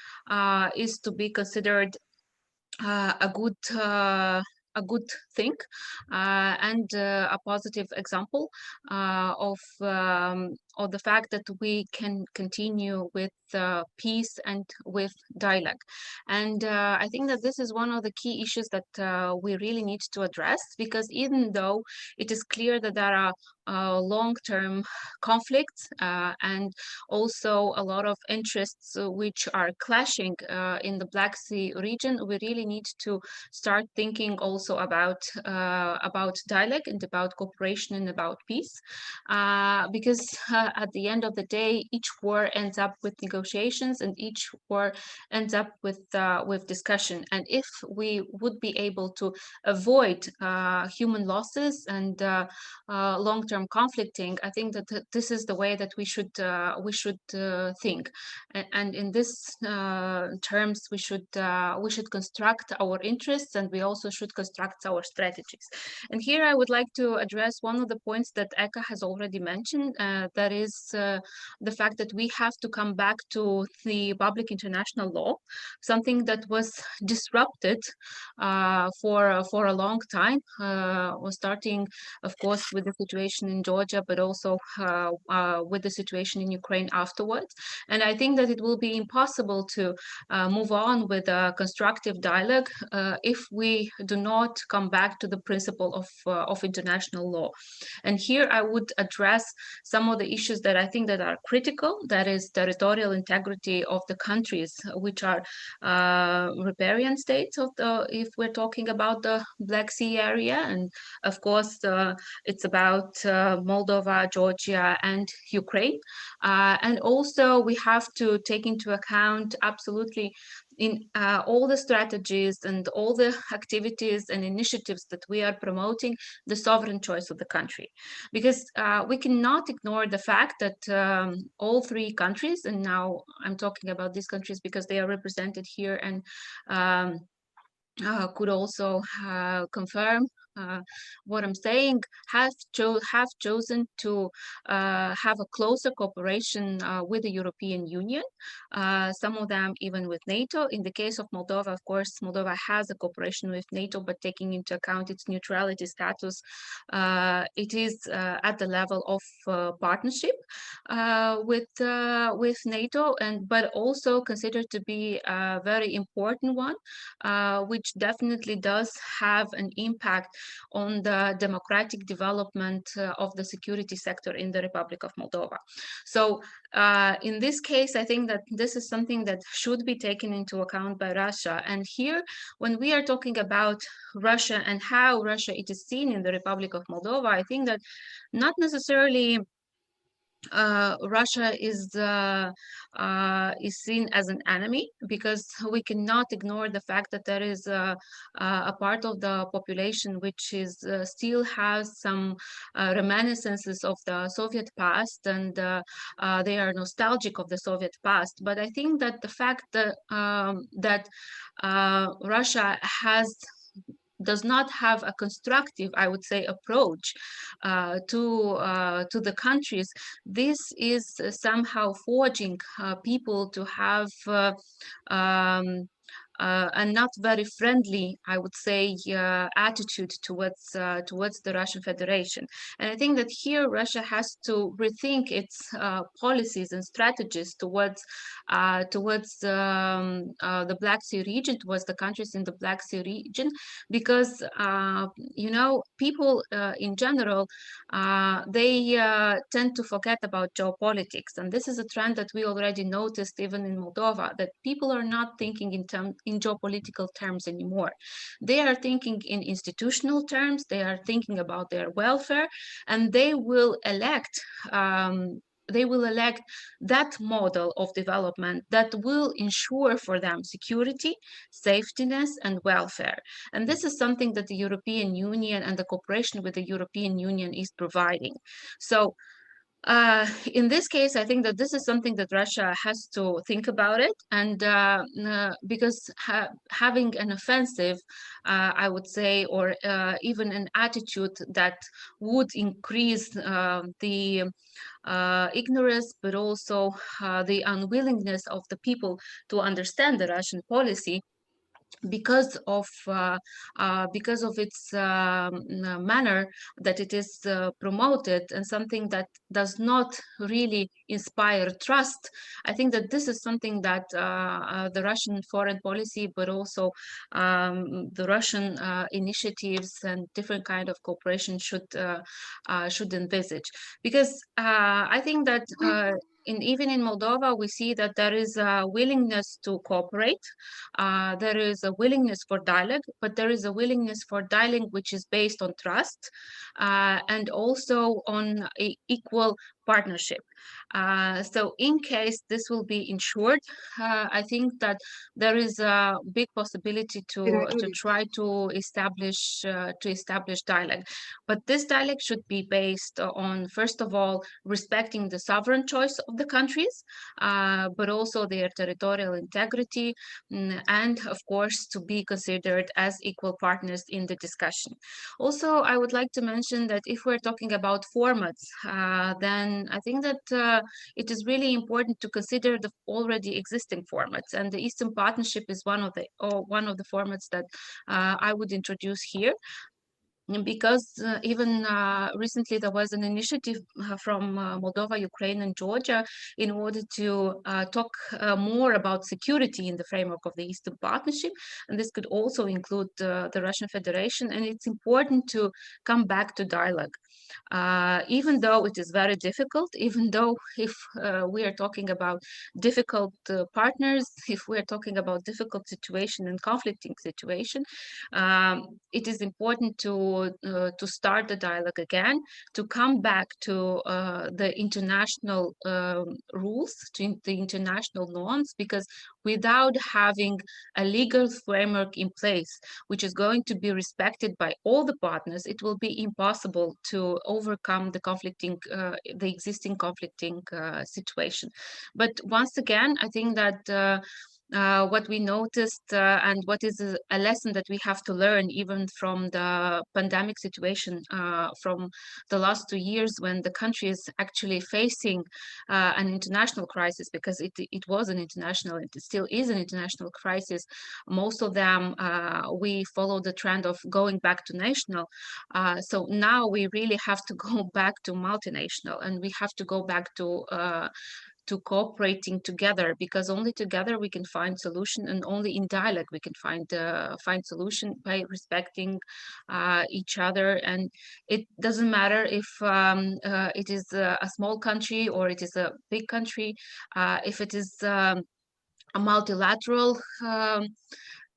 is to be considered a good thing and a positive example of the fact that we can continue with peace and with dialogue. And I think that this is one of the key issues that we really need to address, because even though it is clear that there are long-term conflicts and also a lot of interests which are clashing in the Black Sea region, we really need to start thinking also about dialogue and about cooperation and about peace, because at the end of the day, each war ends up with negotiations and each war ends up with discussion. And if we would be able to avoid human losses and long-term conflicting, I think that this is the way that we should think. And in this terms, we should construct our interests, and we also should construct our strategies. And here I would like to address one of the points that Eka has already mentioned, that is the fact that we have to come back to the public international law, something that was disrupted for a long time, starting, of course, with the situation in Georgia, but also with the situation in Ukraine afterwards. And I think that it will be impossible to move on with a constructive dialogue if we do not come back to the principle of international law. And here I would address some of the issues that I think that are critical, that is territorial integrity of the countries which are riparian states of if we're talking about the Black Sea area. And of course, it's about Moldova, Georgia, and Ukraine. And also we have to take into account absolutely in all the strategies and all the activities and initiatives that we are promoting the sovereign choice of the country. Because we cannot ignore the fact that all three countries, and now I'm talking about these countries because they are represented here and could also confirm what I'm saying, have chosen to have a closer cooperation with the European Union, some of them even with NATO. In the case of Moldova, of course, Moldova has a cooperation with NATO, but taking into account its neutrality status, it is at the level of partnership with NATO, but also considered to be a very important one, which definitely does have an impact on the democratic development of the security sector in the Republic of Moldova. So in this case, I think that this is something that should be taken into account by Russia. And here, when we are talking about Russia and how Russia it is seen in the Republic of Moldova, I think that not necessarily Russia is seen as an enemy, because we cannot ignore the fact that there is a part of the population which is still has some reminiscences of the Soviet past, and they are nostalgic of the Soviet past. But I think that the fact that Russia does not have a constructive, I would say, approach to the countries, this is somehow forging people to have a not very friendly, I would say, attitude towards the Russian Federation. And I think that here Russia has to rethink its policies and strategies towards the Black Sea region, towards the countries in the Black Sea region, because you know, people in general, they tend to forget about geopolitics, and this is a trend that we already noticed even in Moldova, that people are not thinking in geopolitical terms anymore. They are thinking in institutional terms, they are thinking about their welfare, and they will elect that model of development that will ensure for them security, safetyness, and welfare. And this is something that the European Union and the cooperation with the European Union is providing. So in this case, I think that this is something that Russia has to think about it, and because having an offensive, I would say, or even an attitude that would increase the ignorance, but also the unwillingness of the people to understand the Russian policy, because of its manner that it is promoted, and something that does not really inspire trust. I think that this is something that the Russian foreign policy, but also the Russian initiatives and different kind of cooperation should envisage, because I think that even in Moldova, we see that there is a willingness to cooperate. There is a willingness for dialogue, but there is a willingness for dialogue which is based on trust and also on equal partnership. So in case this will be ensured, I think that there is a big possibility to try to establish dialogue. But this dialogue should be based on, first of all, respecting the sovereign choice of the countries, but also their territorial integrity, and of course to be considered as equal partners in the discussion. Also, I would like to mention that if we're talking about formats, then I think that it is really important to consider the already existing formats, and the Eastern Partnership is one of the formats that I would introduce here. Because even recently there was an initiative from Moldova, Ukraine, and Georgia in order to talk more about security in the framework of the Eastern Partnership, and this could also include the Russian Federation. And it's important to come back to dialogue, even though it is very difficult, even though if we are talking about difficult partners, if we are talking about difficult situation and conflicting situation, it is important to start the dialogue again, to come back to the international rules, to the international norms, because without having a legal framework in place, which is going to be respected by all the partners, it will be impossible to overcome the existing conflicting situation. But once again, I think that what we noticed and what is a lesson that we have to learn even from the pandemic situation from the last 2 years, when the country is actually facing an international crisis, because it was an international, it still is an international crisis. Most of them, we follow the trend of going back to national. So now we really have to go back to multinational, and we have to go back to cooperating together, because only together we can find solution, and only in dialogue we can find solution by respecting each other. And it doesn't matter if it is a small country or it is a big country, if it is a multilateral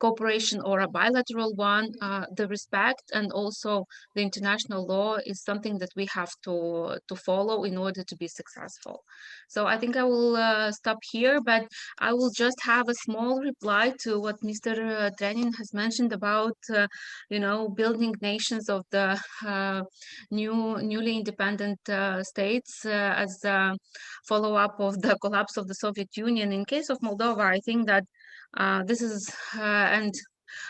cooperation or a bilateral one, the respect and also the international law is something that we have to follow in order to be successful. So I think I will stop here, but I will just have a small reply to what Mr. Trenin has mentioned about, building nations of the newly independent states as a follow-up of the collapse of the Soviet Union. In case of Moldova, I think that this is, and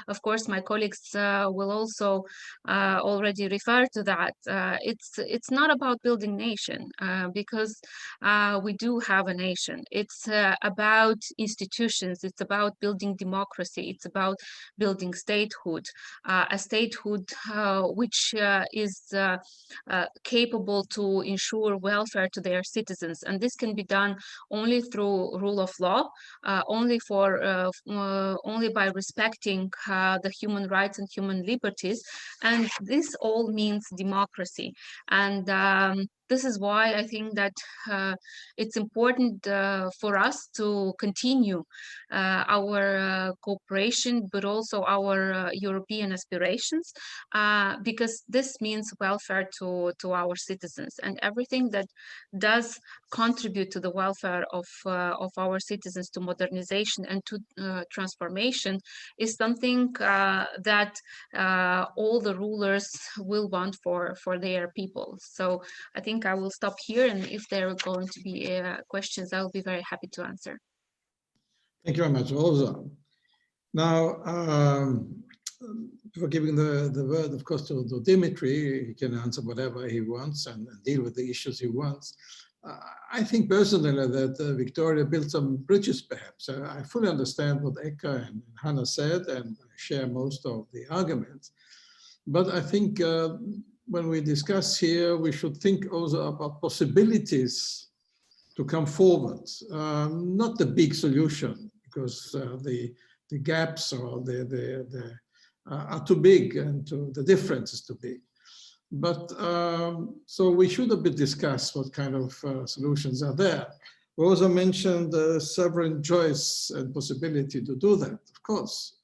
of course my colleagues will also already refer to that. It's not about building nation, because we do have a nation. It's about institutions, it's about building democracy, it's about building statehood, a statehood which is capable to ensure welfare to their citizens. And this can be done only through rule of law, only by respecting the human rights and human liberties, and this all means democracy. And this is why I think that it's important for us to continue our cooperation, but also our European aspirations, because this means welfare to our citizens, and everything that does contribute to the welfare of our citizens, to modernization and to transformation, is something that all the rulers will want for their people. So I think I will stop here, and if there are going to be questions, I'll be very happy to answer. Thank you very much, Rosa. Now, before giving the word, of course, to Dimitri, he can answer whatever he wants and deal with the issues he wants. I think personally that Victoria built some bridges, perhaps. I fully understand what Eka and Hanna said, and I share most of the arguments. But I think when we discuss here, we should think also about possibilities to come forward, not the big solution, because the gaps or are too big and the difference is too big. But so we should a bit discuss what kind of solutions are there. Rosa mentioned sovereign choice and possibility to do that, of course.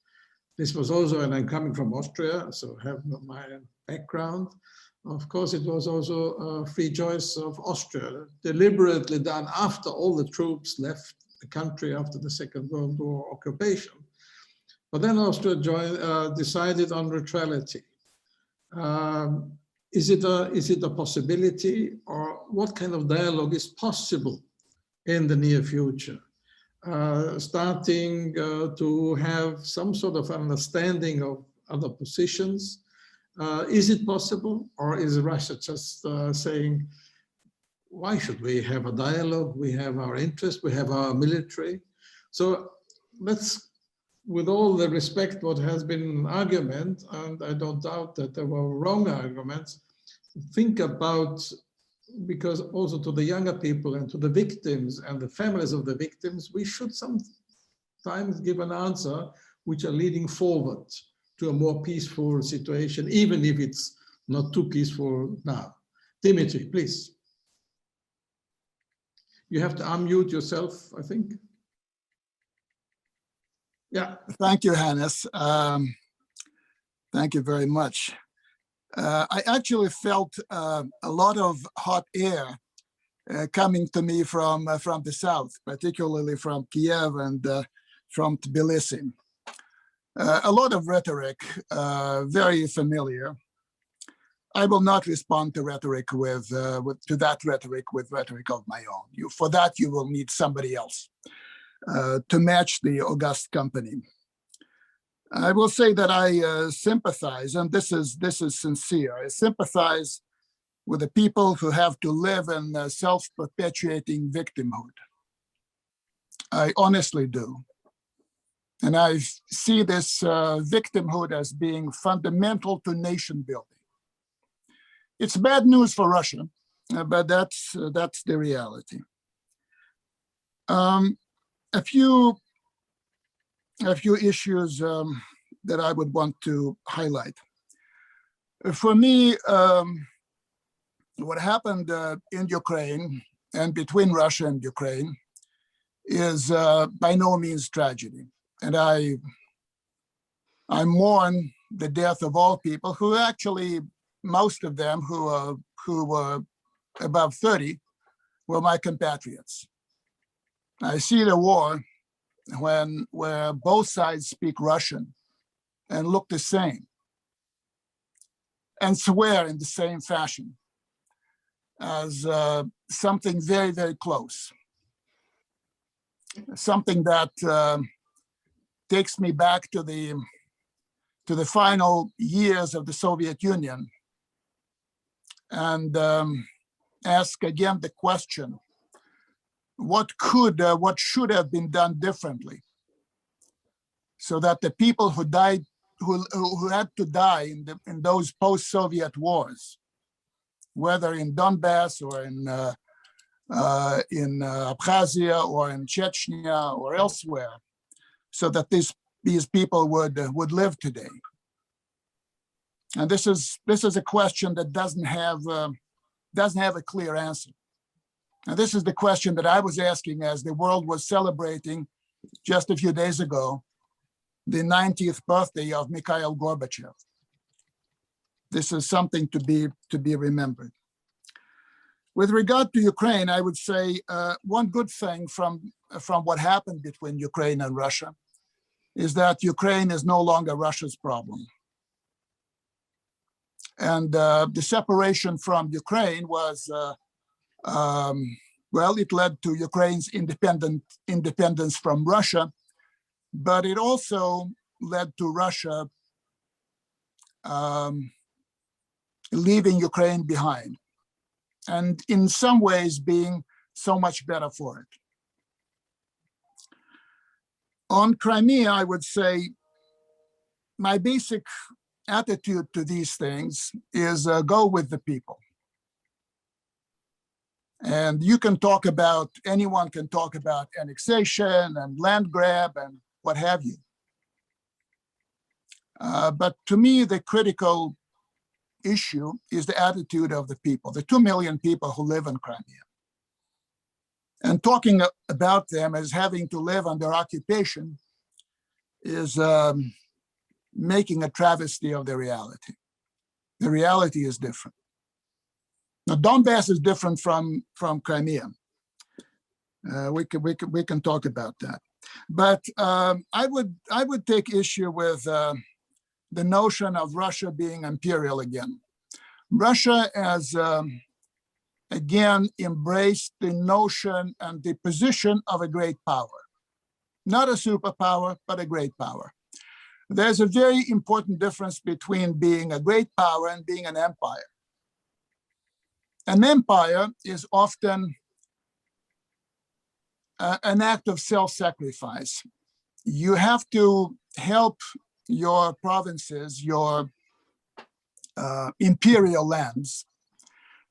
This was also, and I'm coming from Austria, so have my background. Of course, it was also a free choice of Austria, deliberately done after all the troops left the country after the Second World War occupation. But then Austria decided on neutrality. Is it a possibility, or what kind of dialogue is possible in the near future? Starting to have some sort of understanding of other positions. Is it possible, or is Russia just saying, why should we have a dialogue? We have our interest, we have our military. So let's, with all the respect what has been an argument, and I don't doubt that there were wrong arguments, think about, because also to the younger people and to the victims and the families of the victims, we should sometimes give an answer which are leading forward to a more peaceful situation, even if it's not too peaceful now. Dimitri, please. You have to unmute yourself, I think. Yeah. Thank you, Hannes. Thank you very much. I actually felt a lot of hot air coming to me from the south, particularly from Kiev and from Tbilisi. A lot of rhetoric, very familiar. I will not respond to rhetoric with rhetoric of my own. For that, you will need somebody else to match the august company. I will say that I sympathize, and this is sincere. I sympathize with the people who have to live in self-perpetuating victimhood. I honestly do. And I see this victimhood as being fundamental to nation building. It's bad news for Russia, but that's the reality. A few issues that I would want to highlight. For me, what happened in Ukraine and between Russia and Ukraine is by no means tragedy. And I mourn the death of all people who actually, most of them who were above 30 were my compatriots. I see the war where both sides speak Russian and look the same and swear in the same fashion as something very, very close. Something that takes me back to the final years of the Soviet Union and ask again the question, what should have been done differently so that the people who died, who had to die in those post-Soviet wars, whether in Donbass or in Abkhazia or in Chechnya or elsewhere, so that these people would live today. And this is a question that doesn't have a clear answer. And this is the question that I was asking as the world was celebrating just a few days ago the 90th birthday of Mikhail Gorbachev. This is something to be remembered. With regard to Ukraine, I would say one good thing from what happened between Ukraine and Russia is that Ukraine is no longer Russia's problem. And the separation from Ukraine was, well, it led to Ukraine's independence from Russia, but it also led to Russia leaving Ukraine behind. and in some ways being so much better for it. On Crimea, I would say my basic attitude to these things is go with the people. And you can talk about, anyone can talk about annexation and land grab and what have you. But to me, the critical issue is the attitude of the people, the 2 million people who live in Crimea. And talking about them as having to live under occupation is making a travesty of the reality. The reality is different. Now, Donbass is different from Crimea. We can talk about that. But I would take issue with the notion of Russia being imperial again. Russia has again embraced the notion and the position of a great power, not a superpower, but a great power. There's a very important difference between being a great power and being an empire. An empire is often an act of self-sacrifice. You have to help your provinces, your imperial lands,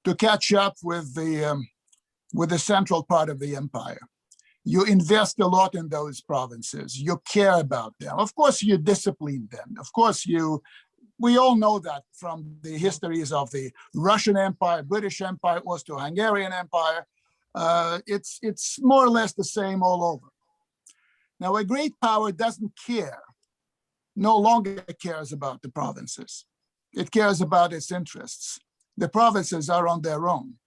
to catch up with the central part of the empire. You invest a lot in those provinces. You care about them. Of course, you discipline them. Of course, we all know that from the histories of the Russian Empire, British Empire, Austro-Hungarian Empire. It's more or less the same all over. Now, a great power doesn't care, no longer cares about the provinces. It cares about its interests. The provinces are on their own.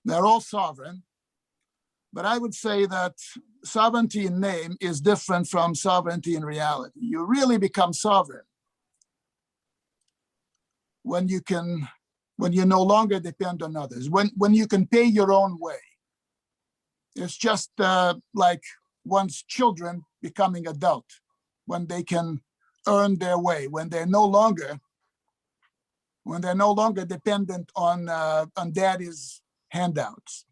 They're all sovereign. But I would say that sovereignty in name is different from sovereignty in reality. You really become sovereign when you no longer depend on others, when you can pay your own way. It's just like one's children becoming adult, when they can earn their way, when they're no longer dependent on daddy's handouts.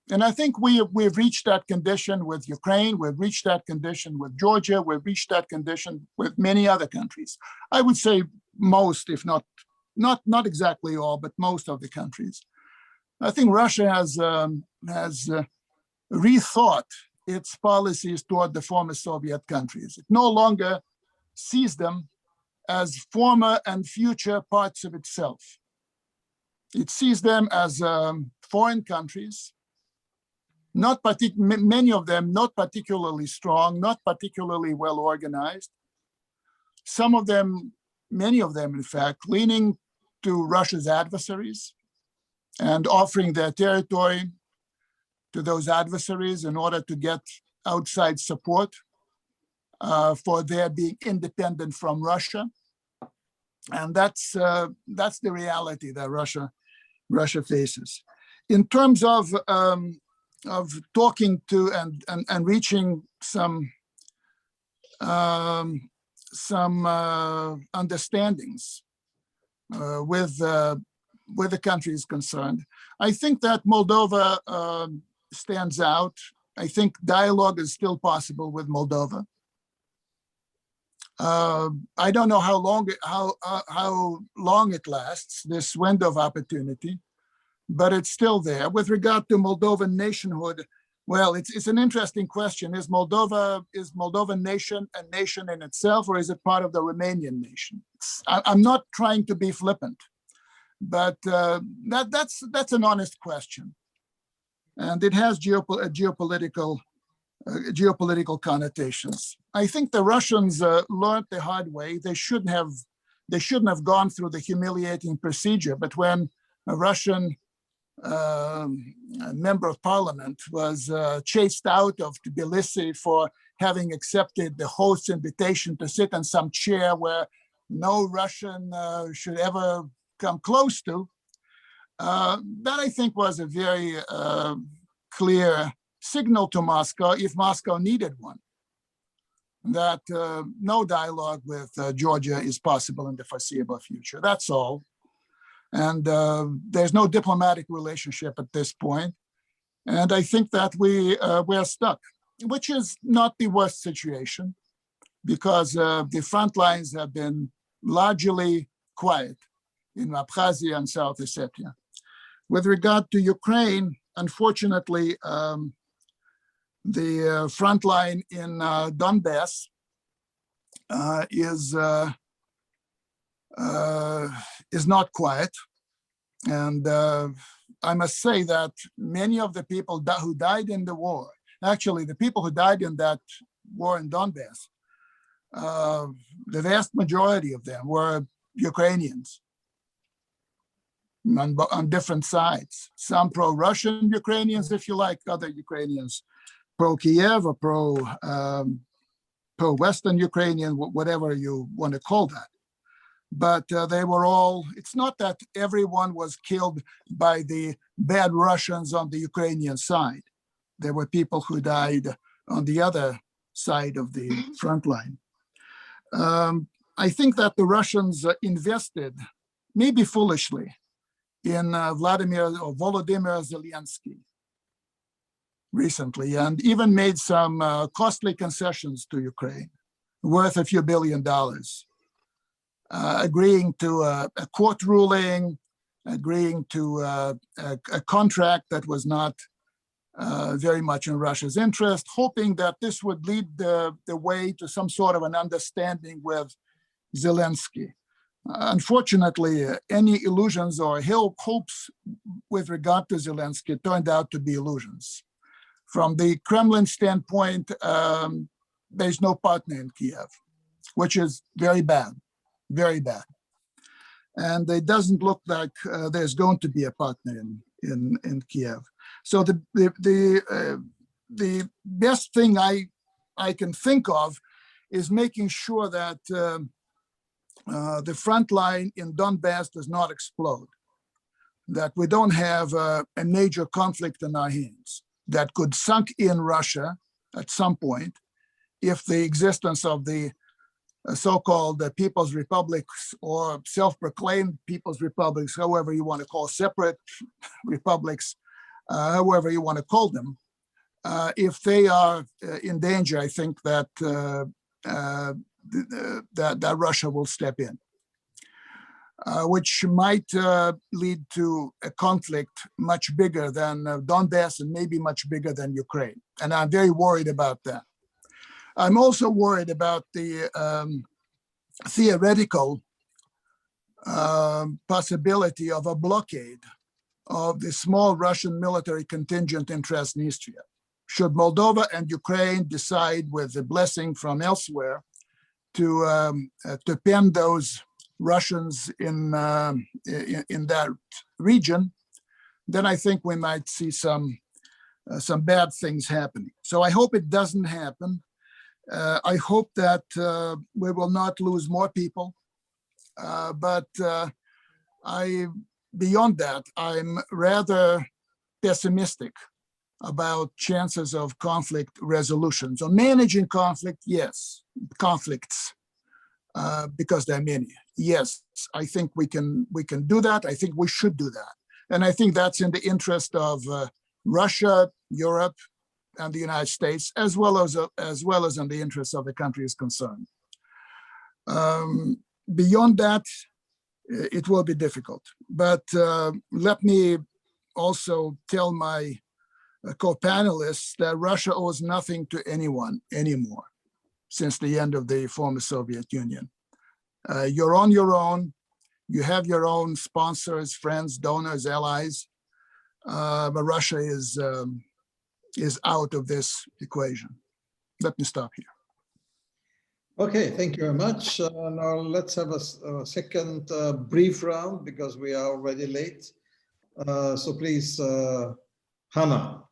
And I think we've reached that condition with Ukraine, we've reached that condition with Georgia, we've reached that condition with many other countries. I would say most, if not exactly all, but most of the countries. I think Russia has rethought its policies toward the former Soviet countries. It no longer sees them as former and future parts of itself. It sees them as foreign countries, many of them not particularly strong, not particularly well organized. Some of them, many of them, in fact, leaning to Russia's adversaries and offering their territory to those adversaries in order to get outside support for their being independent from Russia. And that's the reality that Russia faces. In terms of talking to and reaching some understandings with the countries concerned, I think that Moldova stands out. I think dialogue is still possible with Moldova. I don't know how long it lasts, this window of opportunity, but it's still there. With regard to Moldovan nationhood, well, it's an interesting question. Is Moldovan nation a nation in itself, or is it part of the Romanian nation? I'm not trying to be flippant, but that's an honest question, and it has geopolitical connotations. I think the Russians learned the hard way. They shouldn't have gone through the humiliating procedure. But when a Russian member of parliament was chased out of Tbilisi for having accepted the host's invitation to sit in some chair where no Russian should ever come close to, that I think was a very clear signal to Moscow, if Moscow needed one, that no dialogue with Georgia is possible in the foreseeable future. That's all. And there's no diplomatic relationship at this point. And I think that we're stuck, which is not the worst situation, because the front lines have been largely quiet in Abkhazia and South Ossetia. With regard to Ukraine, unfortunately, the front line in Donbass is not quiet. And I must say that many of the people who died in the war, actually the people who died in that war in Donbass, the vast majority of them were Ukrainians on different sides. Some pro-Russian Ukrainians, if you like, other Ukrainians pro-Kiev or pro-Western Ukrainian, whatever you want to call that. But they were all, it's not that everyone was killed by the bad Russians on the Ukrainian side. There were people who died on the other side of the front line. I think that the Russians invested, maybe foolishly, in Volodymyr Zelensky recently, and even made some costly concessions to Ukraine, worth a few $1 billion. Agreeing to a court ruling, agreeing to a contract that was not very much in Russia's interest, hoping that this would lead the way to some sort of an understanding with Zelensky. Unfortunately, any illusions or hopes with regard to Zelensky turned out to be illusions. From the Kremlin standpoint, there's no partner in Kiev, which is very bad. Very bad. And it doesn't look like there's going to be a partner in Kiev. So the best thing I can think of is making sure that the front line in Donbass does not explode, that we don't have a major conflict in our hands that could sunk in Russia at some point if the existence of the so-called People's Republics or self-proclaimed People's Republics, however you want to call separate republics, however you want to call them, if they are in danger, I think that that Russia will step in, which might lead to a conflict much bigger than Donbass and maybe much bigger than Ukraine. And I'm very worried about that. I'm also worried about the theoretical possibility of a blockade of the small Russian military contingent in Transnistria. Should Moldova and Ukraine decide, with a blessing from elsewhere, to pen those Russians in that region, then I think we might see some bad things happening. So I hope it doesn't happen. I hope that we will not lose more people, but beyond that, I'm rather pessimistic about chances of conflict resolution. So managing conflict, yes, conflicts, because there are many. Yes, I think we can do that. I think we should do that, and I think that's in the interest of Russia, Europe, and the United States, as well as in the interests of the countries concerned. Beyond that, it will be difficult. But let me also tell my co-panelists that Russia owes nothing to anyone anymore since the end of the former Soviet Union. You're on your own. You have your own sponsors, friends, donors, allies. But Russia is out of this equation. Let me stop here. Okay, thank you very much. Now let's have a second brief round because we are already late. So please, Hanna.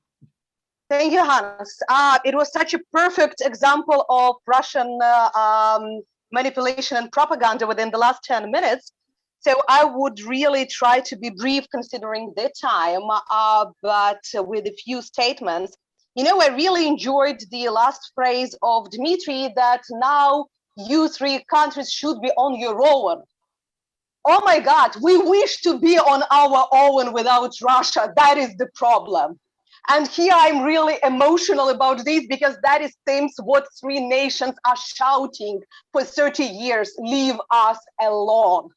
Thank you, Hannes. It was such a perfect example of Russian manipulation and propaganda within the last 10 minutes. So I would really try to be brief considering the time, but with a few statements. You know, I really enjoyed the last phrase of Dimitri that now you three countries should be on your own. oh my God, we wish to be on our own without Russia. That is the problem. And here I'm really emotional about this because that is seems what three nations are shouting for 30 years, leave us alone.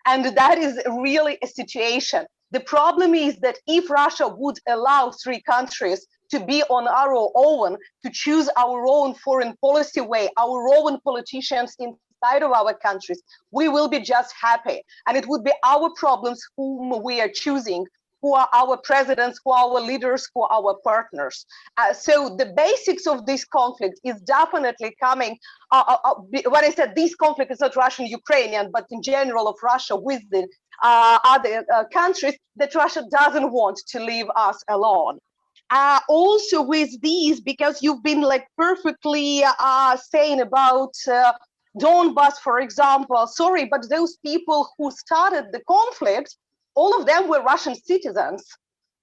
And that is really a situation. The problem is that if Russia would allow three countries to be on our own, to choose our own foreign policy way, our own politicians inside of our countries, we will be just happy. And it would be our problems whom we are choosing, who are our presidents, who are our leaders, who are our partners. So the basics of this conflict is definitely coming, when I said this conflict is not Russian-Ukrainian, but in general of Russia with the other countries, that Russia doesn't want to leave us alone. Also with these, because you've been like perfectly saying about Donbass, for example, sorry, but those people who started the conflict, all of them were Russian citizens,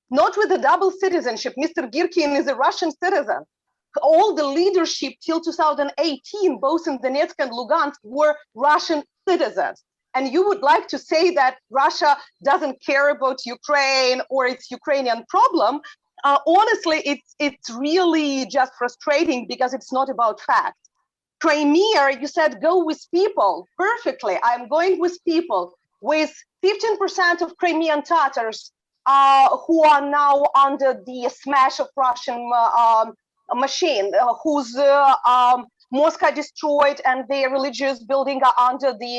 not with a double citizenship. Mr. Girkin is a Russian citizen. All the leadership till 2018, both in Donetsk and Lugansk, were Russian citizens. And you would like to say that Russia doesn't care about Ukraine or its Ukrainian problem. Honestly, it's really just frustrating because it's not about facts. Crimea, you said go with people. Perfectly, I'm going with people. With 15% of Crimean Tatars who are now under the smash of Russian machine, whose Moscow destroyed and their religious building are under the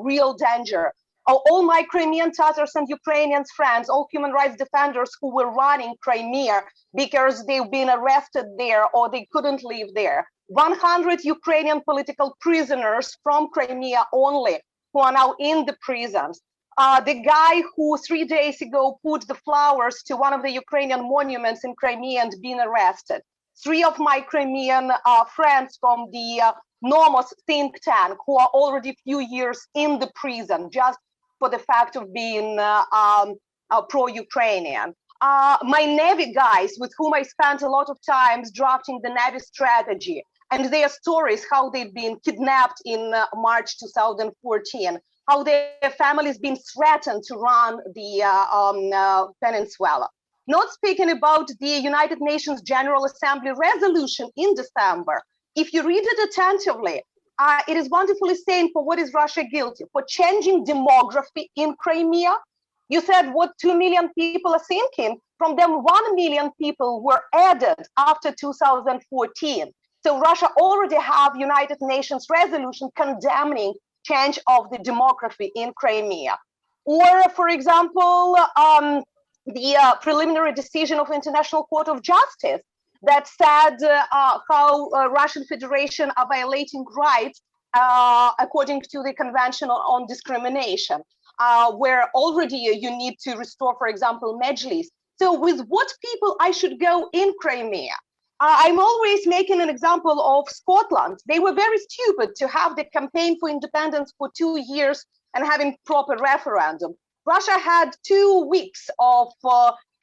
real danger. All my Crimean Tatars and Ukrainians friends, all human rights defenders who were running Crimea because they've been arrested there or they couldn't live there. 100 Ukrainian political prisoners from Crimea only, who are now in the prisons. The guy who 3 days ago put the flowers to one of the Ukrainian monuments in Crimea and been arrested. 3 of my Crimean friends from the Nomos think tank who are already a few years in the prison just for the fact of being pro-Ukrainian. My Navy guys with whom I spent a lot of time drafting the Navy strategy, and their stories, how they've been kidnapped in March 2014, how their families been threatened to run the peninsula. Not speaking about the United Nations General Assembly resolution in December. If you read it attentively, it is wonderfully saying for what is Russia guilty? For changing demography in Crimea. You said what 2 million people are thinking. From them, 1 million people were added after 2014. So Russia already have United Nations resolution condemning change of the demography in Crimea. Or, for example, the preliminary decision of International Court of Justice that said how Russian Federation are violating rights according to the Convention on Discrimination, where already you need to restore, for example, Mejlis. So with what people I should go in Crimea? I'm always making an example of Scotland. They were very stupid to have the campaign for independence for 2 years and having proper referendum. Russia had 2 weeks of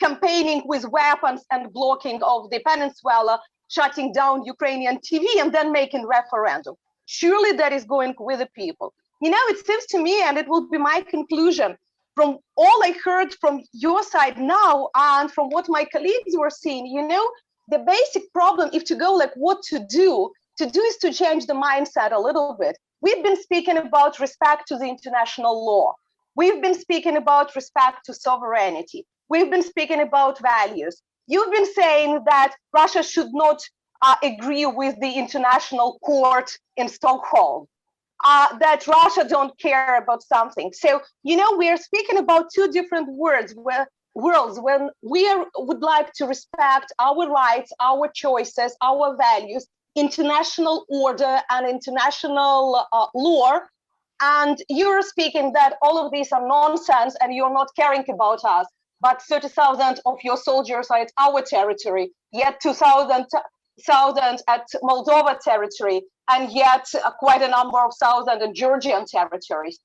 campaigning with weapons and blocking of the peninsula, shutting down Ukrainian TV and then making referendum. Surely that is going with the people. You know, it seems to me, and it will be my conclusion, from all I heard from your side now and from what my colleagues were saying, you know, the basic problem, if to go like what to do is to change the mindset a little bit. We've been speaking about respect to the international law. We've been speaking about respect to sovereignty. We've been speaking about values. You've been saying that Russia should not agree with the International Court in Stockholm, that Russia don't care about something. So, you know, we are speaking about 2 different worlds when we would like to respect our rights, our choices, our values, international order and international law. And you're speaking that all of these are nonsense and you're not caring about us. But 30,000 of your soldiers are at our territory, yet 2,000 at Moldova territory, and yet quite a number of thousands in Georgian territories.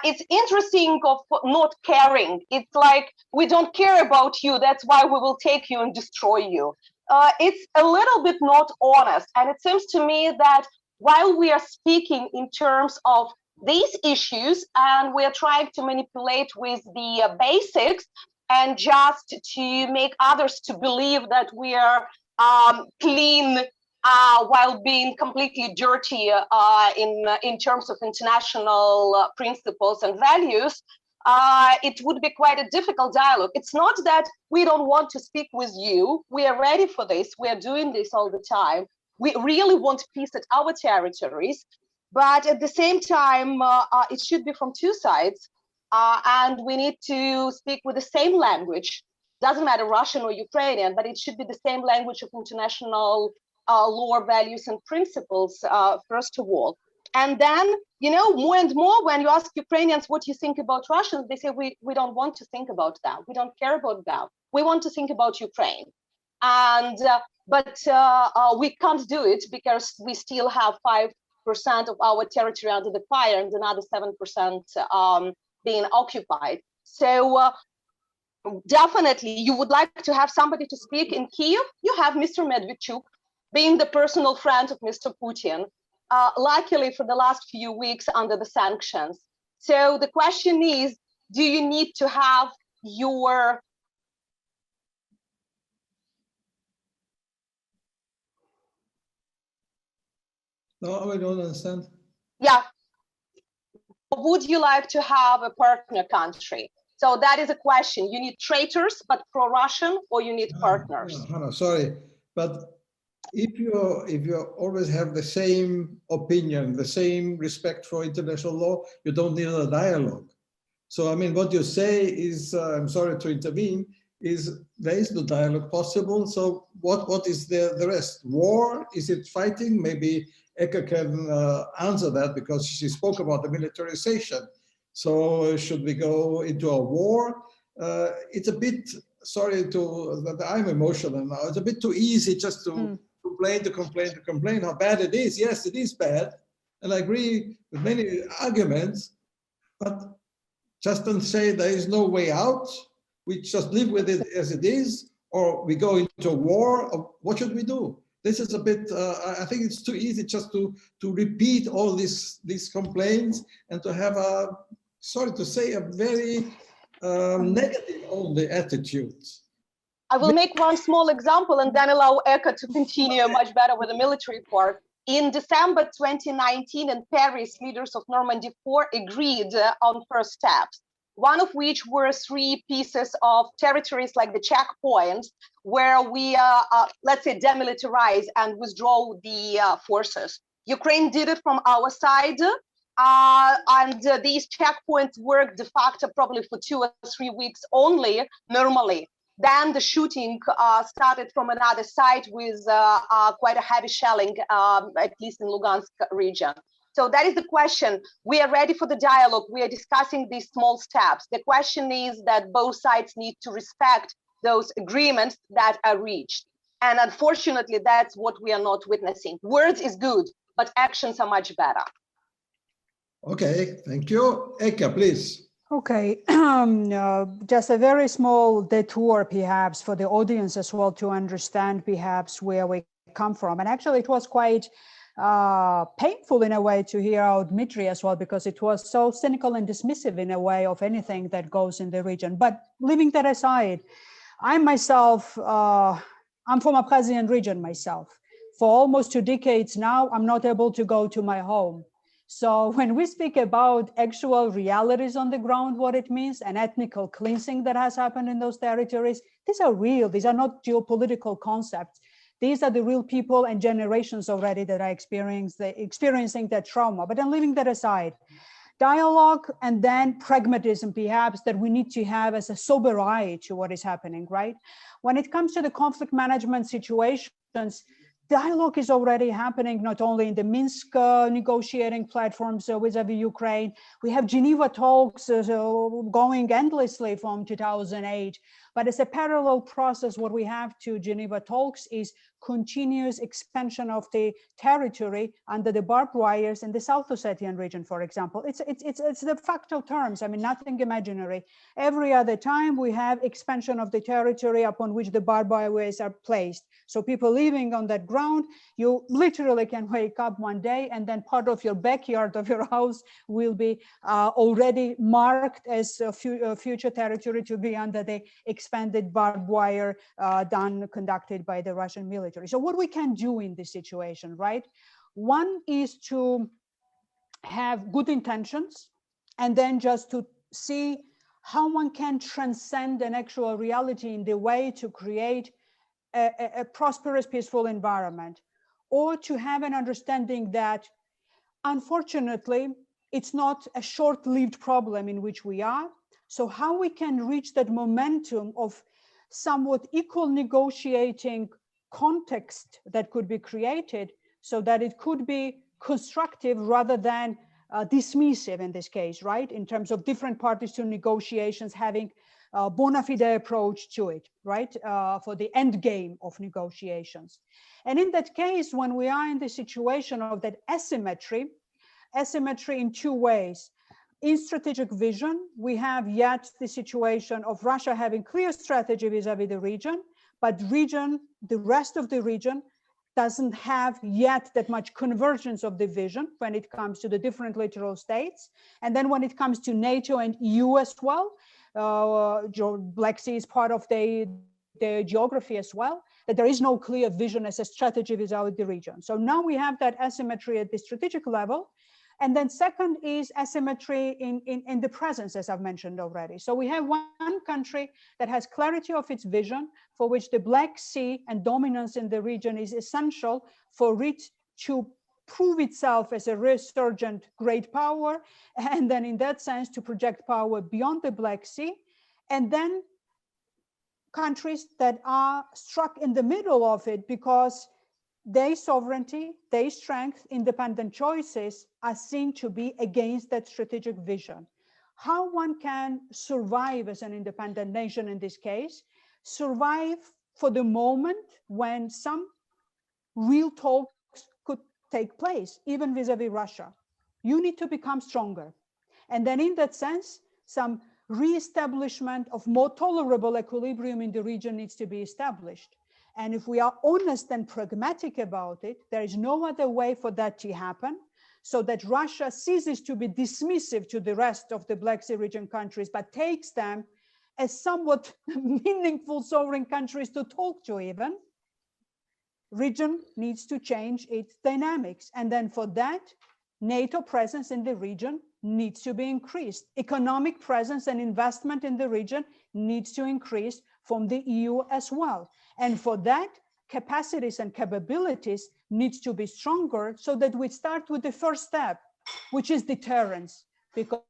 It's interesting of not caring. It's like, we don't care about you, that's why we will take you and destroy you. It's a little bit not honest. And it seems to me that while we are speaking in terms of these issues, and we're trying to manipulate with the basics and just to make others to believe that we are clean while being completely dirty in terms of international principles and values, it would be quite a difficult dialogue. It's not that we don't want to speak with you. We are ready for this. We are doing this all the time. We really want peace at our territories. But at the same time, it should be from two sides. And we need to speak with the same language. Doesn't matter Russian or Ukrainian, but it should be the same language of international law, values, and principles, first of all. And then, more and more, when you ask Ukrainians what you think about Russians, they say, we don't want to think about that. We don't care about that. We want to think about Ukraine. And but we can't do it because we still have 5% of our territory under the fire and another 7% being occupied. So definitely you would like to have somebody to speak in Kiev. You have Mr. Medvedchuk, being the personal friend of Mr. Putin, luckily for the last few weeks under the sanctions. So the question is, do you need to have your No, I don't understand. Yeah. Would you like to have a partner country? So that is a question. You need traitors, but pro-Russian, or you need partners? Hanna, sorry, but if you always have the same opinion, the same respect for international law, you don't need a dialogue. So I mean, what you say is, I'm sorry to intervene, is there is no dialogue possible. So what is the rest? War? Is it fighting? Maybe Eka can answer that because she spoke about the militarization. So should we go into a war? It's a bit, sorry that I'm emotional now, it's a bit too easy just to complain how bad it is. Yes, it is bad. And I agree with many arguments, but just don't say there is no way out. We just live with it as it is, or we go into a war, or what should we do? This is a bit, I think it's too easy just to repeat all these complaints and to have a, sorry to say, a very negative only attitude. I will make one small example and then allow Eka to continue much better with the military part. In December 2019 in Paris, leaders of Normandy 4 agreed on first steps, one of which were 3 pieces of territories like the checkpoints where we, let's say, demilitarize and withdraw the forces. Ukraine did it from our side, and these checkpoints worked de facto probably for 2 or 3 weeks only, normally. Then the shooting started from another side with quite a heavy shelling, at least in Lugansk region. So that is the question. We are ready for the dialogue. We are discussing these small steps. The question is that both sides need to respect those agreements that are reached. And unfortunately, that's what we are not witnessing. Words is good, but actions are much better. Okay, thank you. Eka, please. Okay, just a very small detour perhaps for the audience as well to understand perhaps where we come from. And actually it was quite painful in a way to hear out Dimitri as well, because it was so cynical and dismissive in a way of anything that goes in the region. But leaving that aside, I myself, I'm from a Abkhazian region myself. For almost 2 decades now, I'm not able to go to my home. So when we speak about actual realities on the ground, what it means, an ethnical cleansing that has happened in those territories, these are real, these are not geopolitical concepts. These are the real people and generations already that are experiencing that trauma. But then leaving that aside, dialogue and then pragmatism perhaps that we need to have as a sober eye to what is happening, right? When it comes to the conflict management situations, dialogue is already happening, not only in the Minsk negotiating platforms vis-a-vis Ukraine. We have Geneva talks going endlessly from 2008. But as a parallel process, what we have to Geneva talks is continuous expansion of the territory under the barbed wires in the South Ossetian region, for example. It's de facto terms, I mean, nothing imaginary. Every other time we have expansion of the territory upon which the barbed wires are placed. So people living on that ground, you literally can wake up one day and then part of your backyard of your house will be already marked as a future territory to be under the expanded barbed wire conducted by the Russian military. So what we can do in this situation, right? One is to have good intentions and then just to see how one can transcend an actual reality in the way to create a prosperous, peaceful environment, or to have an understanding that unfortunately it's not a short-lived problem in which we are. So how we can reach that momentum of somewhat equal negotiating context that could be created so that it could be constructive rather than dismissive in this case, right? In terms of different parties to negotiations having a bona fide approach to it, right? For the end game of negotiations. And in that case, when we are in the situation of that asymmetry in two ways. In strategic vision, we have yet the situation of Russia having clear strategy vis-a-vis the region, but the rest of the region doesn't have yet that much convergence of the vision when it comes to the different littoral states. And then when it comes to NATO and EU as well, Black Sea is part of the geography as well, that there is no clear vision as a strategy vis-a-vis the region. So now we have that asymmetry at the strategic level. And then second is asymmetry in the presence, as I've mentioned already. So we have one country that has clarity of its vision, for which the Black Sea and dominance in the region is essential for it to prove itself as a resurgent great power, and then in that sense to project power beyond the Black Sea. And then countries that are struck in the middle of it because their sovereignty, their strength, independent choices are seen to be against that strategic vision. How one can survive as an independent nation in this case, survive for the moment when some real talks could take place, even vis-a-vis Russia. You need to become stronger. And then in that sense, some re-establishment of more tolerable equilibrium in the region needs to be established. And if we are honest and pragmatic about it, there is no other way for that to happen, so that Russia ceases to be dismissive to the rest of the Black Sea region countries, but takes them as somewhat meaningful sovereign countries to talk to even. Region needs to change its dynamics. And then for that, NATO presence in the region needs to be increased. Economic presence and investment in the region needs to increase from the EU as well. And for that, capacities and capabilities needs to be stronger, so that we start with the first step, which is deterrence. Because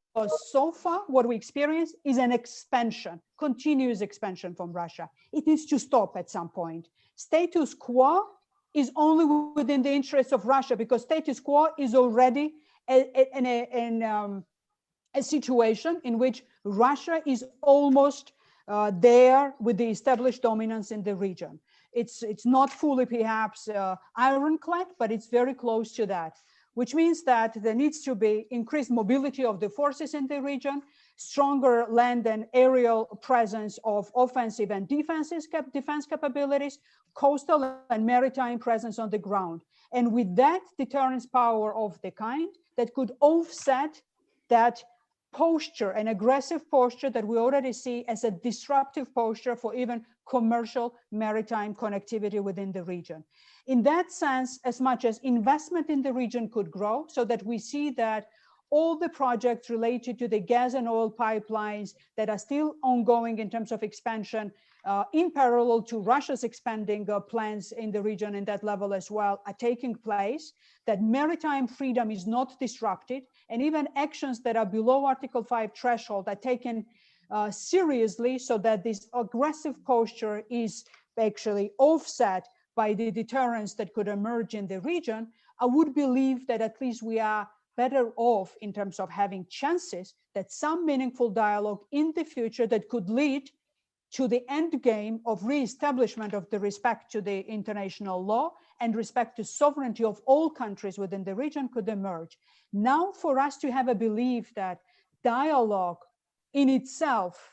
so far, what we experience is an expansion, continuous expansion from Russia. It needs to stop at some point. Status quo is only within the interests of Russia, because status quo is already a situation in which Russia is almost there with the established dominance in the region. It's not fully perhaps ironclad, but it's very close to that, which means that there needs to be increased mobility of the forces in the region, stronger land and aerial presence of offensive and defense capabilities, coastal and maritime presence on the ground. And with that deterrence power of the kind that could offset that posture, an aggressive posture that we already see as a disruptive posture for even commercial maritime connectivity within the region. In that sense, as much as investment in the region could grow, so that we see that all the projects related to the gas and oil pipelines that are still ongoing in terms of expansion, in parallel to Russia's expanding plans in the region in that level as well, are taking place, that maritime freedom is not disrupted, and even actions that are below Article 5 threshold are taken seriously, so that this aggressive posture is actually offset by the deterrence that could emerge in the region. I would believe that at least we are better off in terms of having chances that some meaningful dialogue in the future that could lead to the end game of re-establishment of the respect to the international law and respect to sovereignty of all countries within the region could emerge. Now, for us to have a belief that dialogue in itself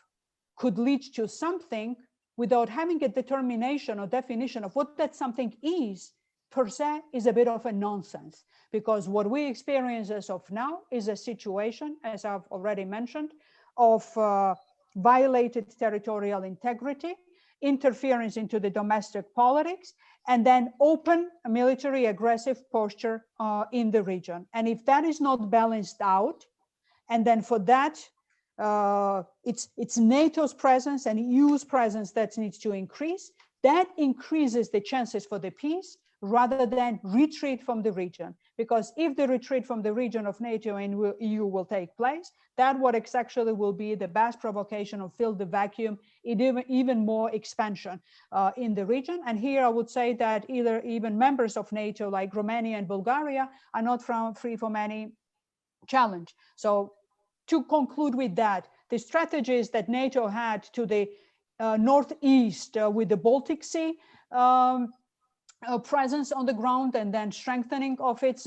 could lead to something without having a determination or definition of what that something is, per se, is a bit of a nonsense. Because what we experience as of now is a situation, as I've already mentioned, of violated territorial integrity, interference into the domestic politics, and then open military aggressive posture in the region. And if that is not balanced out, and then for that, it's NATO's presence and EU's presence that needs to increase, that increases the chances for the peace rather than retreat from the region. Because if the retreat from the region of NATO and EU will take place, that what actually will be the best provocation of fill the vacuum, even more expansion in the region. And here I would say that even members of NATO like Romania and Bulgaria are not free from any challenge. So to conclude with that, the strategies that NATO had to the northeast with the Baltic Sea, presence on the ground and then strengthening of its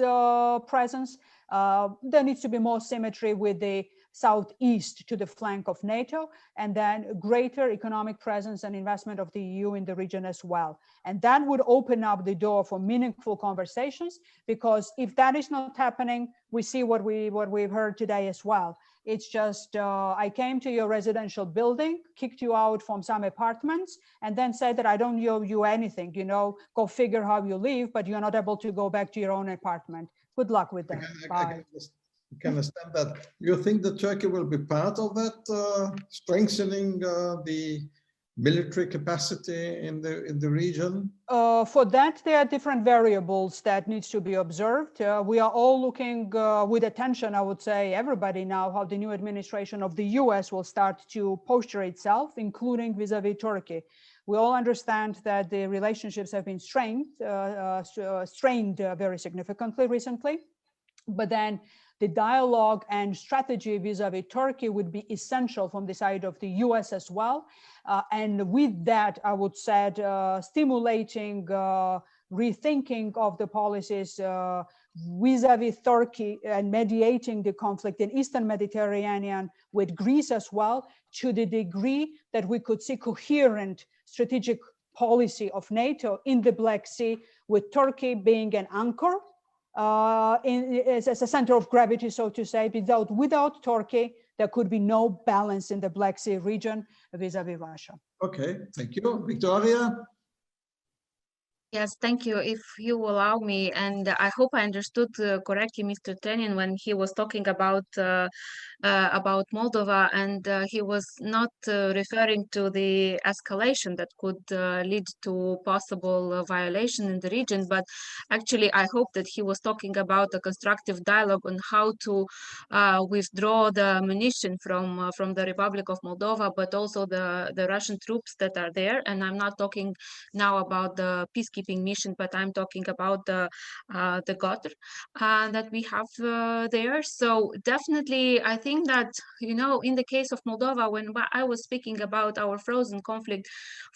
presence. There needs to be more symmetry with the southeast to the flank of NATO, and then greater economic presence and investment of the EU in the region as well. And that would open up the door for meaningful conversations, because if that is not happening, we see what we've heard today as well. It's just, I came to your residential building, kicked you out from some apartments, and then said that I don't owe you anything, go figure how you live, but you're not able to go back to your own apartment. Good luck with that. Bye. I can understand that. You think that Turkey will be part of that, strengthening the military capacity in the region? For that, there are different variables that needs to be observed. We are all looking with attention, I would say, everybody now, how the new administration of the US will start to posture itself, including vis-a-vis Turkey. We all understand that the relationships have been strained very significantly recently, but then the dialogue and strategy vis-a-vis Turkey would be essential from the side of the US as well. And with that, I would say, stimulating rethinking of the policies vis-a-vis Turkey and mediating the conflict in Eastern Mediterranean with Greece as well, to the degree that we could see coherent strategic policy of NATO in the Black Sea, with Turkey being an anchor as a center of gravity, so to say. Without Turkey, there could be no balance in the Black Sea region vis-a-vis Russia. Okay, thank you. Victoria? Yes, thank you. If you allow me, and I hope I understood correctly Mr. Trenin when he was talking about Moldova, and he was not referring to the escalation that could lead to possible violation in the region, but actually I hope that he was talking about a constructive dialogue on how to withdraw the ammunition from the Republic of Moldova, but also the Russian troops that are there. And I'm not talking now about the peacekeeping mission, but I'm talking about the GOTR that we have there. So definitely, I think that, in the case of Moldova, when I was speaking about our frozen conflict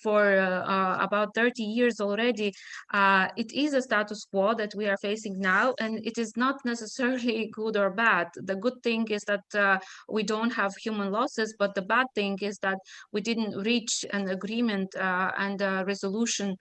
for about 30 years already, it is a status quo that we are facing now, and it is not necessarily good or bad. The good thing is that we don't have human losses, but the bad thing is that we didn't reach an agreement and a resolution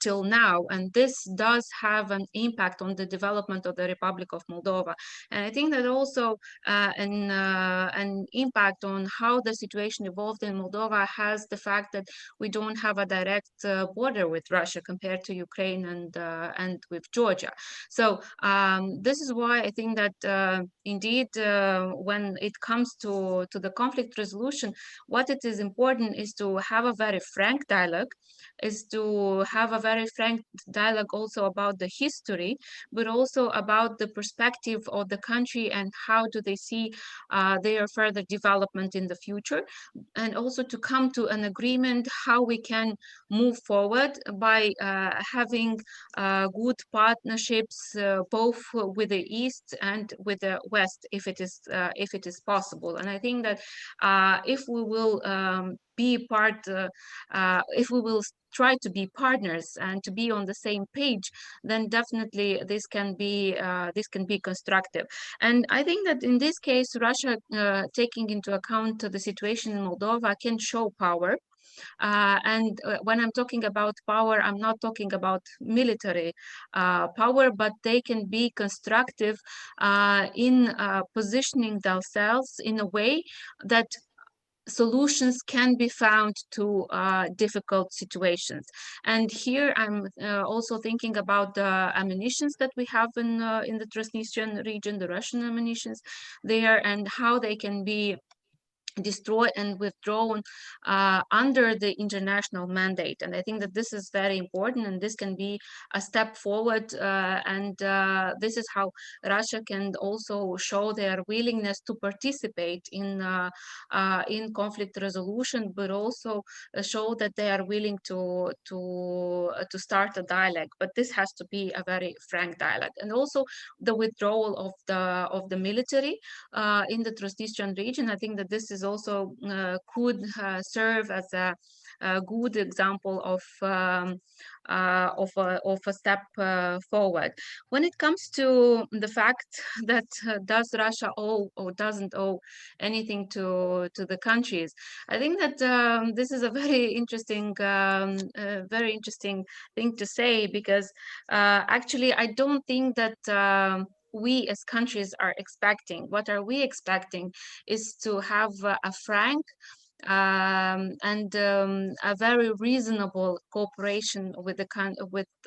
till now, and this does have an impact on the development of the Republic of Moldova. And I think that also an impact on how the situation evolved in Moldova has the fact that we don't have a direct border with Russia compared to Ukraine and with Georgia. So this is why I think that indeed when it comes to the conflict resolution, what it is important is to have a very frank dialogue, is to have a very frank dialogue also about the history, but also about the perspective of the country and how do they see their further development in the future, and also to come to an agreement how we can move forward by having good partnerships both with the East and with the West, if it is possible. And I think that if we will be part, if we will try to be partners and to be on the same page, then definitely this can be constructive. And I think that in this case, Russia, taking into account the situation in Moldova, can show power. And when I'm talking about power, I'm not talking about military power, but they can be constructive in positioning themselves in a way that solutions can be found to difficult situations. And here I'm also thinking about the ammunitions that we have in the Transnistrian region, the Russian ammunitions there, and how they can be destroyed and withdrawn under the international mandate. And I think that this is very important, and this can be a step forward, and this is how Russia can also show their willingness to participate in conflict resolution, but also show that they are willing to start a dialogue. But this has to be a very frank dialogue. And also the withdrawal of the military in the Transnistrian region. I think that this is also could serve as a good example of a step forward. When it comes to the fact that does Russia owe or doesn't owe anything to the countries, I think that this is a very interesting thing to say, because actually I don't think that we as countries are expecting. What are we expecting is to have a frank and a very reasonable cooperation with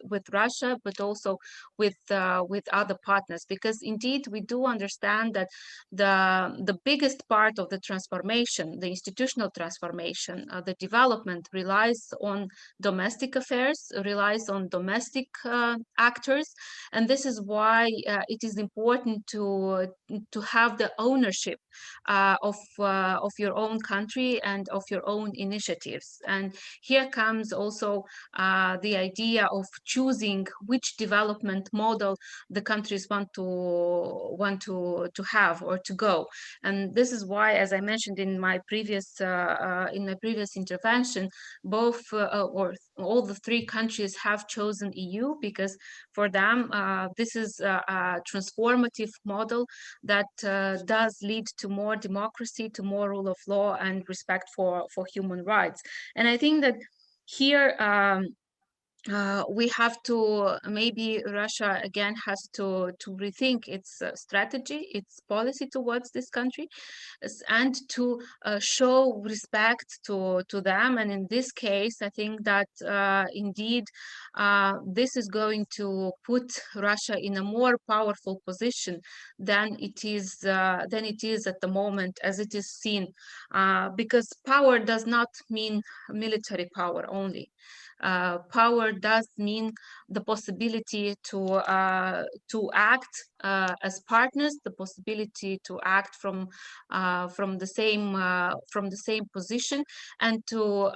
with Russia, but also with other partners, because indeed we do understand that the biggest part of the transformation, the institutional transformation, the development relies on domestic affairs, relies on domestic actors, and this is why it is important to have the ownership of your own country and of your own initiatives. And here comes also the idea of choosing which development model the countries want to have or to go. And this is why, as I mentioned in my previous intervention, both or all the three countries have chosen EU, because for them this is a transformative model that does lead to more democracy, to more rule of law and respect for human rights. And I think that here we have to, maybe Russia again has to rethink its strategy, its policy towards this country, and to show respect to them. And in this case, I think that indeed this is going to put Russia in a more powerful position than it is at the moment, as it is seen, because power does not mean military power only. Power does mean the possibility to act as partners, the possibility to act from the same position, and to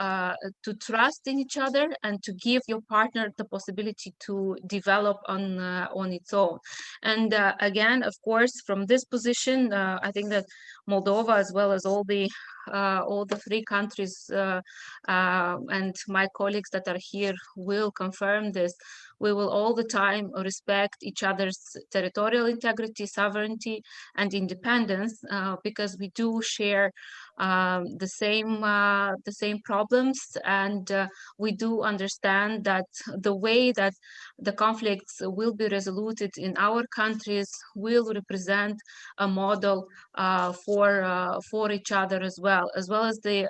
trust in each other, and to give your partner the possibility to develop on its own. And again, of course, from this position, I think that Moldova, as well as all the three countries, and my colleagues that are here will confirm this, we will all the time respect each other's territorial integrity, sovereignty, and independence, because we do share the same problems, and we do understand that the way that the conflicts will be resolved in our countries will represent a model for each other, as well as the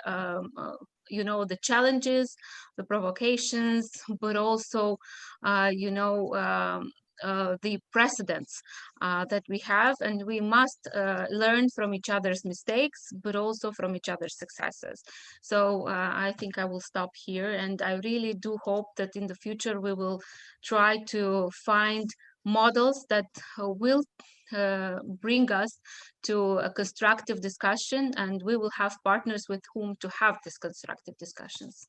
the challenges, the provocations, but also the precedents that we have, and we must learn from each other's mistakes, but also from each other's successes. So I think I will stop here, and I really do hope that in the future we will try to find models that will bring us to a constructive discussion, and we will have partners with whom to have this constructive discussions.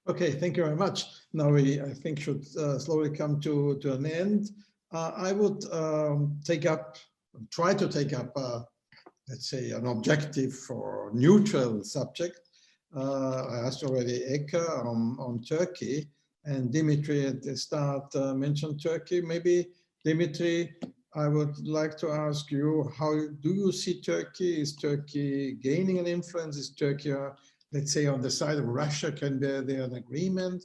Okay, thank you very much. Now we, I think, should slowly come to an end. I would try to take up, let's say, an objective or neutral subject. I asked already Eka on Turkey, and Dimitri at the start mentioned Turkey. Maybe, Dimitri, I would like to ask you, how do you see Turkey? Is Turkey gaining an influence? Is Turkey, let's say, on the side of Russia? Can there an agreement?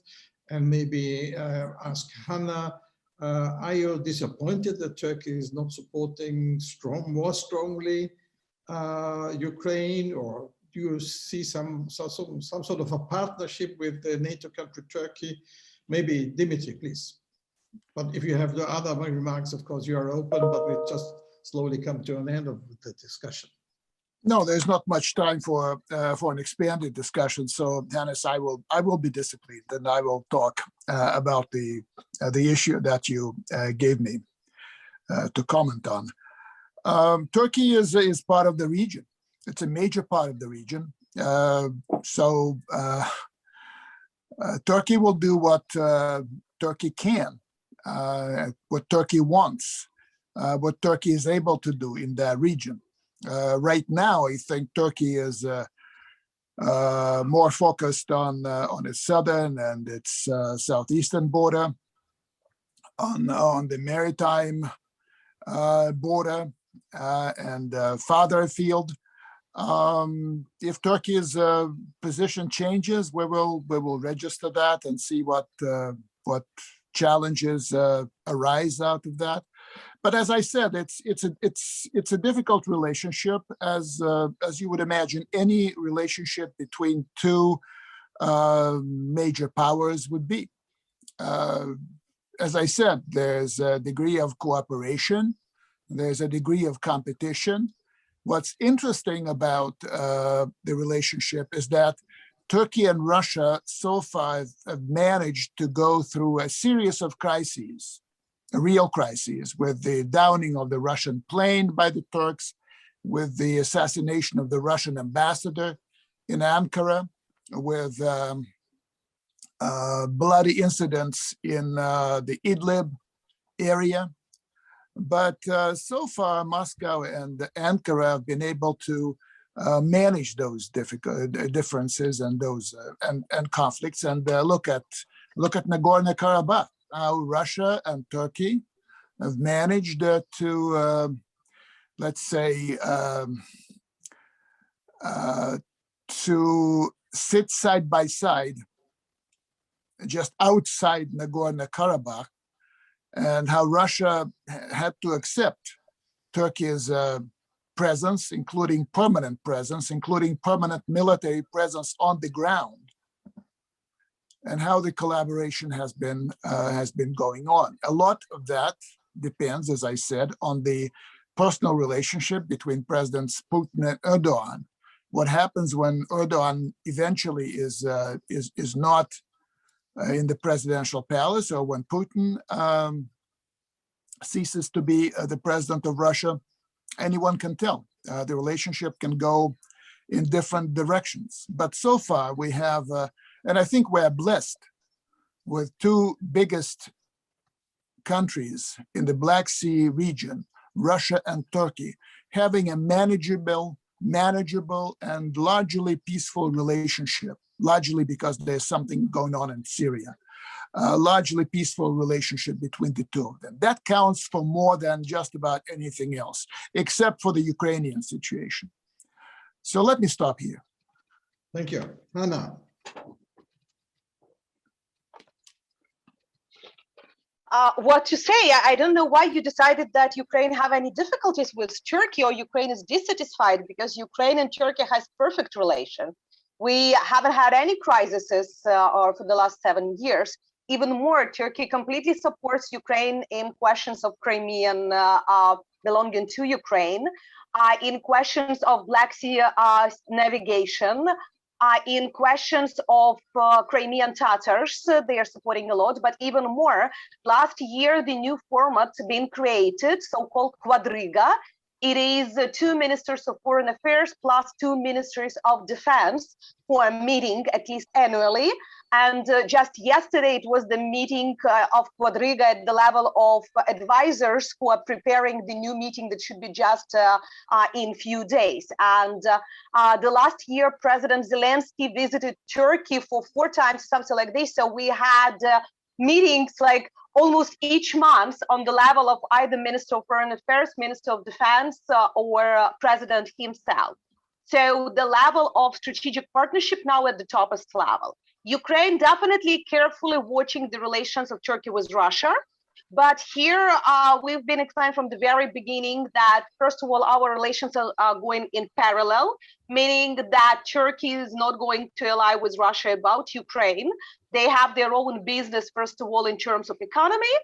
And maybe ask Hanna, are you disappointed that Turkey is not supporting more strongly Ukraine, or do you see some sort of a partnership with the NATO country Turkey? Maybe Dimitri, please. But if you have the other remarks, of course, you are open, but we just slowly come to an end of the discussion. No, there's not much time for an expanded discussion. So, Hannes, I will be disciplined, and I will talk about the issue that you gave me to comment on. Turkey is part of the region. It's a major part of the region. Turkey will do what Turkey can, what Turkey wants, what Turkey is able to do in that region. Right now, I think Turkey is more focused on its southern and its southeastern border, on the maritime border, and farther afield. If Turkey's position changes, we will register that and see what challenges arise out of that. But as I said, it's a difficult relationship, as you would imagine any relationship between two major powers would be. As I said, there's a degree of cooperation, there's a degree of competition. What's interesting about the relationship is that Turkey and Russia so far have managed to go through a series of crises, real crises, with the downing of the Russian plane by the Turks, with the assassination of the Russian ambassador in Ankara, with bloody incidents in the Idlib area. But so far, Moscow and Ankara have been able to manage those differences and those and conflicts. And look at Nagorno-Karabakh, how Russia and Turkey have managed to, let's say, to sit side by side, just outside Nagorno-Karabakh, and how Russia had to accept Turkey's presence, including permanent military presence on the ground, and how the collaboration has been going on. A lot of that depends, as I said, on the personal relationship between Presidents Putin and Erdogan. What happens when Erdogan eventually is not in the presidential palace, or when Putin ceases to be the president of Russia, anyone can tell. The relationship can go in different directions. But so far we have, and I think we are blessed with two biggest countries in the Black Sea region, Russia and Turkey, having a manageable and largely peaceful relationship, largely because there's something going on in Syria. Largely peaceful relationship between the two of them. That counts for more than just about anything else, except for the Ukrainian situation. So let me stop here. Thank you. Hanna. What to say? I don't know why you decided that Ukraine have any difficulties with Turkey, or Ukraine is dissatisfied, because Ukraine and Turkey has perfect relation. We haven't had any crises or for the last 7 years. Even more, Turkey completely supports Ukraine in questions of Crimean belonging to Ukraine, in questions of Black Sea navigation, in questions of Crimean Tatars. They are supporting a lot, but even more, last year, the new format being created, so-called Quadriga. It is 2 ministers of foreign affairs plus 2 ministries of defense who are meeting at least annually. And just yesterday, it was the meeting of Quadriga at the level of advisors who are preparing the new meeting that should be just in few days. And the last year, President Zelensky visited Turkey for 4 times, something like this. So we had meetings like almost each month on the level of either Minister of Foreign Affairs, Minister of Defense, or President himself. So the level of strategic partnership now at the topest level. Ukraine definitely carefully watching the relations of Turkey with Russia. But here we've been explaining from the very beginning that, first of all, our relations are going in parallel, meaning that Turkey is not going to ally with Russia about Ukraine. They have their own business, first of all, in terms of economy,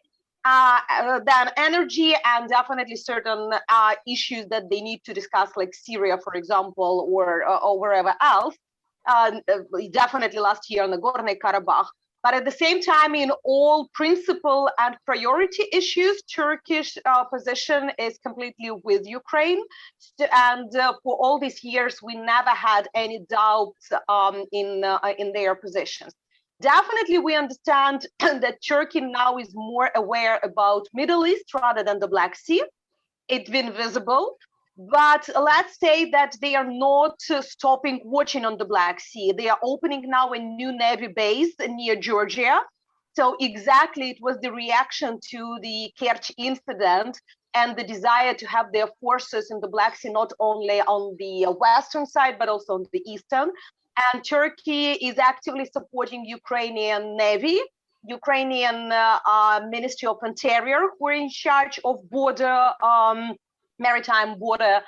then energy, and definitely certain issues that they need to discuss, like Syria, for example, or wherever else. Definitely last year on the Nagorno-Karabakh. But at the same time, in all principal and priority issues, Turkish position is completely with Ukraine. And for all these years, we never had any doubts in their positions. Definitely, we understand that Turkey now is more aware about Middle East rather than the Black Sea. It's been visible. But let's say that they are not stopping watching on the Black Sea. They are opening now a new Navy base near Georgia. So exactly, it was the reaction to the Kerch incident and the desire to have their forces in the Black Sea, not only on the western side, but also on the eastern. And Turkey is actively supporting Ukrainian Navy, Ukrainian Ministry of Interior, who are in charge of border maritime border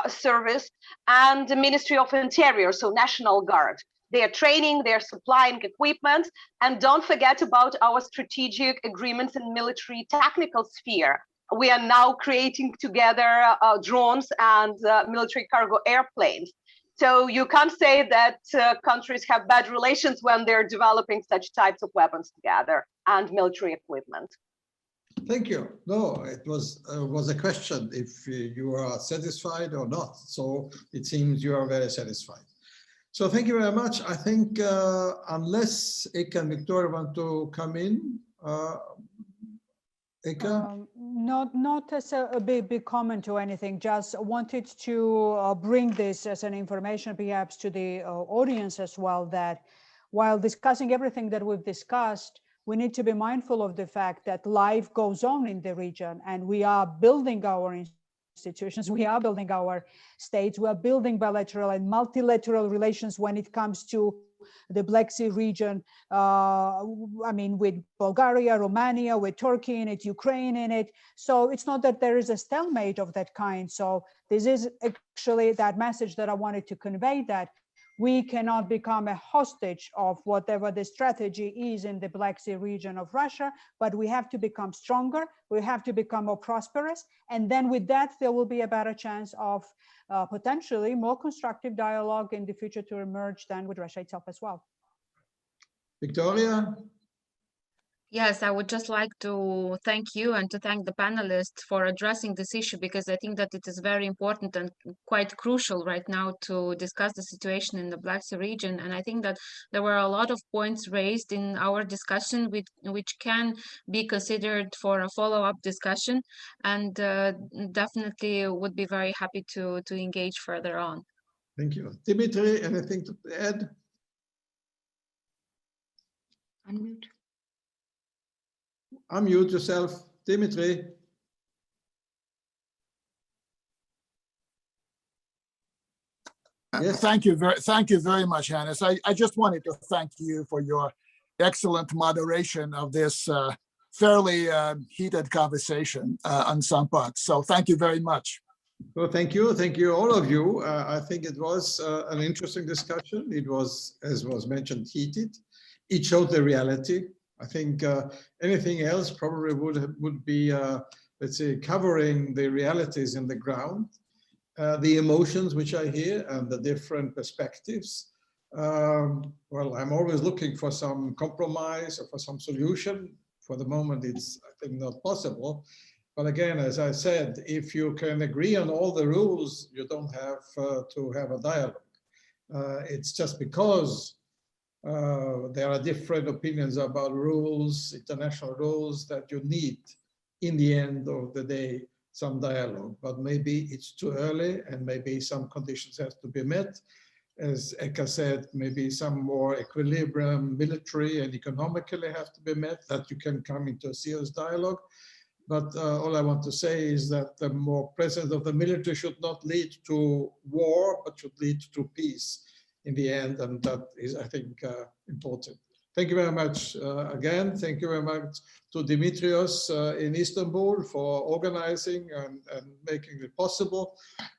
service, and the Ministry of Interior, so National Guard. They are training, they're supplying equipment, and don't forget about our strategic agreements in military technical sphere. We are now creating together drones and military cargo airplanes. So you can't say that countries have bad relations when they're developing such types of weapons together and military equipment. Thank you. No, it was a question if you are satisfied or not. So it seems you are very satisfied. So thank you very much. I think unless Eka and Victoria want to come in, Eka? Not as a big comment or anything, just wanted to bring this as an information perhaps to the audience as well, that while discussing everything that we've discussed, we need to be mindful of the fact that life goes on in the region, and we are building our institutions, we are building our states, we are building bilateral and multilateral relations when it comes to the Black Sea region. I mean, with Bulgaria, Romania, with Turkey in it, Ukraine in it. So it's not that there is a stalemate of that kind. So this is actually that message that I wanted to convey, that we cannot become a hostage of whatever the strategy is in the Black Sea region of Russia, but we have to become stronger, we have to become more prosperous, and then with that, there will be a better chance of potentially more constructive dialogue in the future to emerge than with Russia itself as well. Victoria? Yes, I would just like to thank you and to thank the panelists for addressing this issue, because I think that it is very important and quite crucial right now to discuss the situation in the Black Sea region. And I think that there were a lot of points raised in our discussion which can be considered for a follow-up discussion, and definitely would be very happy to engage further on. Thank you. Dimitri, anything to add? Unmute. Unmute yourself, Dimitri. Yes. Thank you very much, Hannes. I just wanted to thank you for your excellent moderation of this fairly heated conversation on some parts. So thank you very much. Well, thank you, all of you. I think it was an interesting discussion. It was, as was mentioned, heated. It showed the reality. I think anything else probably would be, let's say, covering the realities in the ground, the emotions which I hear, and the different perspectives. Well, I'm always looking for some compromise or for some solution. For the moment, it's, I think, not possible. But again, as I said, if you can agree on all the rules, you don't have to have a dialogue. It's just because There are different opinions about rules, international rules, that you need, in the end of the day, some dialogue. But maybe it's too early, and maybe some conditions have to be met. As Eka said, maybe some more equilibrium, military and economically have to be met, that you can come into a serious dialogue. But all I want to say is that the more presence of the military should not lead to war, but should lead to peace in the end. And that is, I think, important. Thank you very much again. Thank you very much to Dimitrios in Istanbul for organizing and making it possible.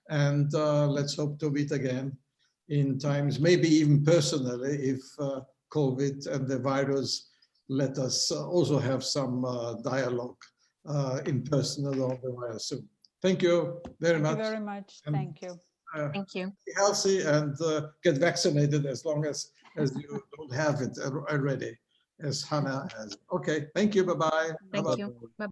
And let's hope to meet again in times, maybe even personally, if COVID and the virus let us also have some dialogue in person along the way soon. Thank you very much. Thank you very much. And, thank you. Thank you. Be healthy and get vaccinated as long as you don't have it already, as Hanna has. Okay, thank you. Bye-bye. Thank you. Bye.